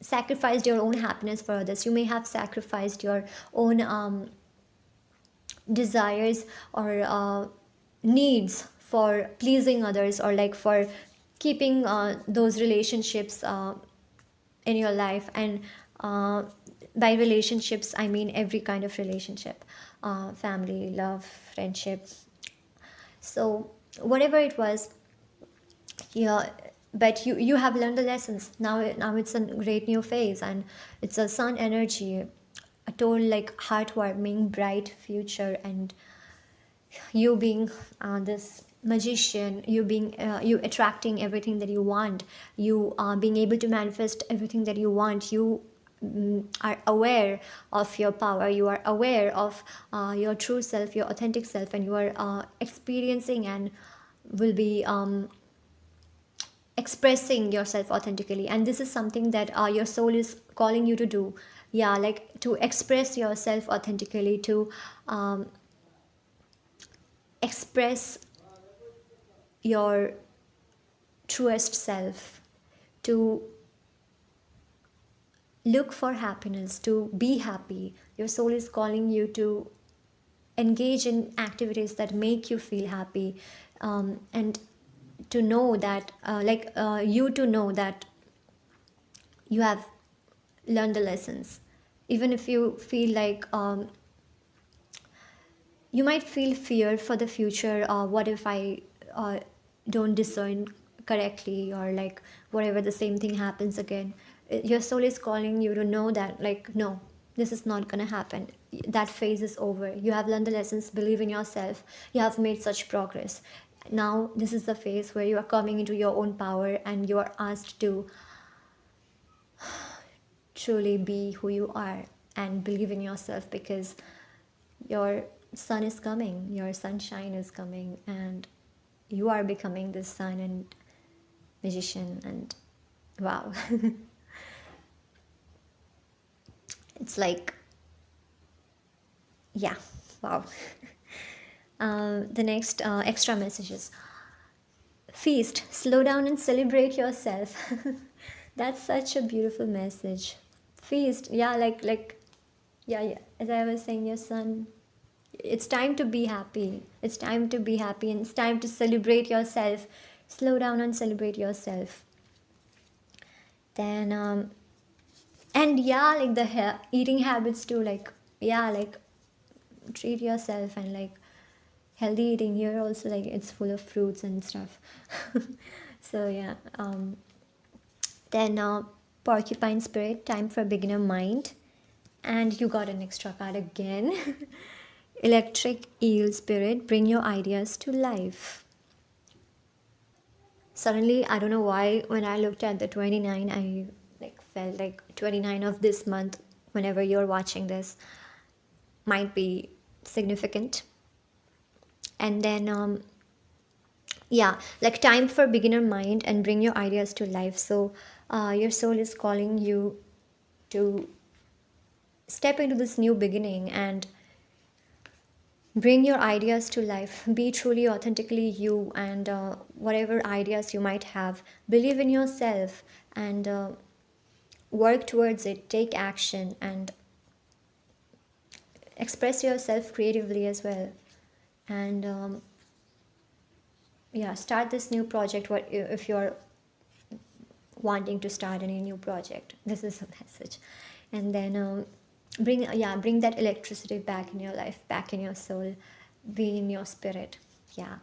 sacrificed your own happiness for others. You may have sacrificed your own desires or needs for pleasing others, or like for keeping those relationships in your life. And by relationships I mean every kind of relationship, family, love, friendship. So whatever it was, yeah, but you have learned the lessons. Now it's a great new phase, and it's a sun energy, a total like heartwarming bright future. And you being this magician, you attracting everything that you want, you being able to manifest everything that you want. You are aware of your power, you are aware of your true self, your authentic self, and you are experiencing and will be expressing yourself authentically. And this is something that your soul is calling you to do. Yeah, like to express yourself authentically, to express your truest self, to look for happiness, to be happy. Your soul is calling you to engage in activities that make you feel happy, and to know that you to know that you have learned the lessons. Even if you feel like you might feel fear for the future, what if I don't discern correctly, or like whatever, the same thing happens again. Your soul is calling you to know that, like, no, this is not gonna happen. That phase is over. You have learned the lessons, believe in yourself, you have made such progress. Now this is the phase where you are coming into your own power, and you are asked to truly be who you are and believe in yourself, because your sun is coming, your sunshine is coming, and you are becoming this sun and magician. And wow. It's like, yeah, wow. The next extra messages: feast, slow down and celebrate yourself. That's such a beautiful message. Feast, yeah, yeah, as I was saying, your son, it's time to be happy, it's time to be happy, and it's time to celebrate yourself. Slow down and celebrate yourself. Then and yeah, like the eating habits too, like, yeah, like treat yourself. And like healthy eating here also, like it's full of fruits and stuff. So yeah, then porcupine spirit, time for beginner mind. And you got an extra card again. Electric eel spirit, bring your ideas to life. Suddenly, I don't know why, when I looked at the 29, I like felt like 29 of this month, whenever you're watching this, might be significant. And then yeah, like time for beginner mind and bring your ideas to life. So your soul is calling you to step into this new beginning and bring your ideas to life. Be truly authentically you, and whatever ideas you might have, believe in yourself, and work towards it. Take action and express yourself creatively as well. And yeah, start this new project. What if you're wanting to start any new project? This is a message. And then bring that electricity back in your life, back in your soul, be in your spirit. Yeah.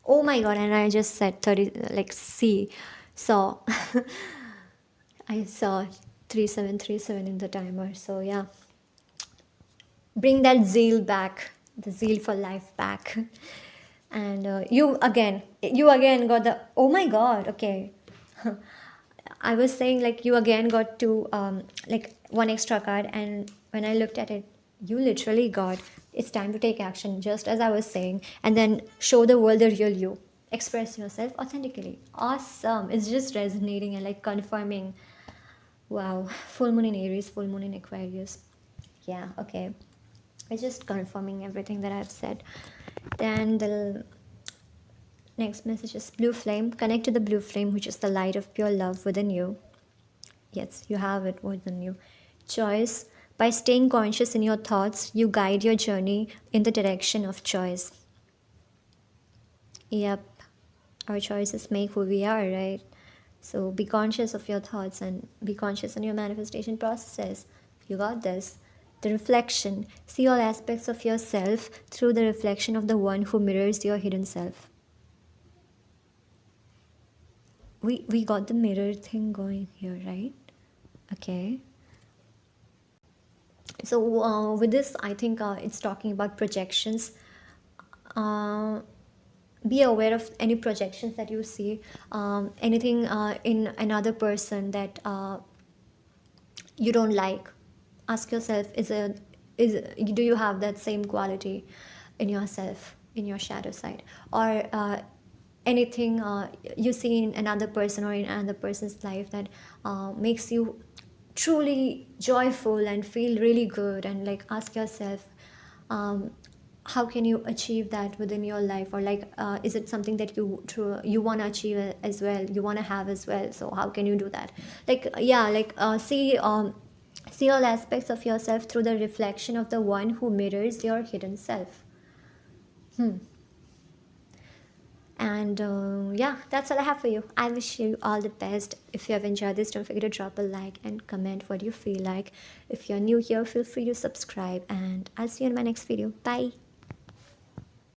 Oh my god, and I just said 30, like, see, saw. I saw 3737 in the timer. So yeah, Bring that zeal back, the zeal for life back. And you again got the, oh my god, okay. I was saying like you again got two, like one extra card, and when I looked at it, you literally got, it's time to take action, just as I was saying, and then show the world the real you. Express yourself authentically. Awesome. It's just resonating and like confirming. Wow. Full moon in Aries, full moon in Aquarius. Yeah, okay. It's just confirming everything that I've said. Then the next message is blue flame. Connect to the blue flame, which is the light of pure love within you. Yes, you have it within you. Choice. By staying conscious in your thoughts, you guide your journey in the direction of choice. Yep, our choices make who we are, right? So be conscious of your thoughts and be conscious in your manifestation processes. You got this. The reflection. See all aspects of yourself through the reflection of the one who mirrors your hidden self. We got the mirror thing going here, right? Okay. So with this, I think it's talking about projections. Uh, be aware of any projections that you see, anything in another person that you don't like. Ask yourself, do you have that same quality in yourself, in your shadow side, or anything you see in another person or in another person's life that makes you truly joyful and feel really good, and like ask yourself, um, how can you achieve that within your life, or like is it something that you want to achieve as well, you want to have as well, so how can you do that? Like yeah, like see all aspects of yourself through the reflection of the one who mirrors your hidden self. And yeah, that's all I have for you. I wish you all the best. If you have enjoyed this, don't forget to drop a like and comment what you feel like. If you're new here, feel free to subscribe, and I'll see you in my next video. Bye.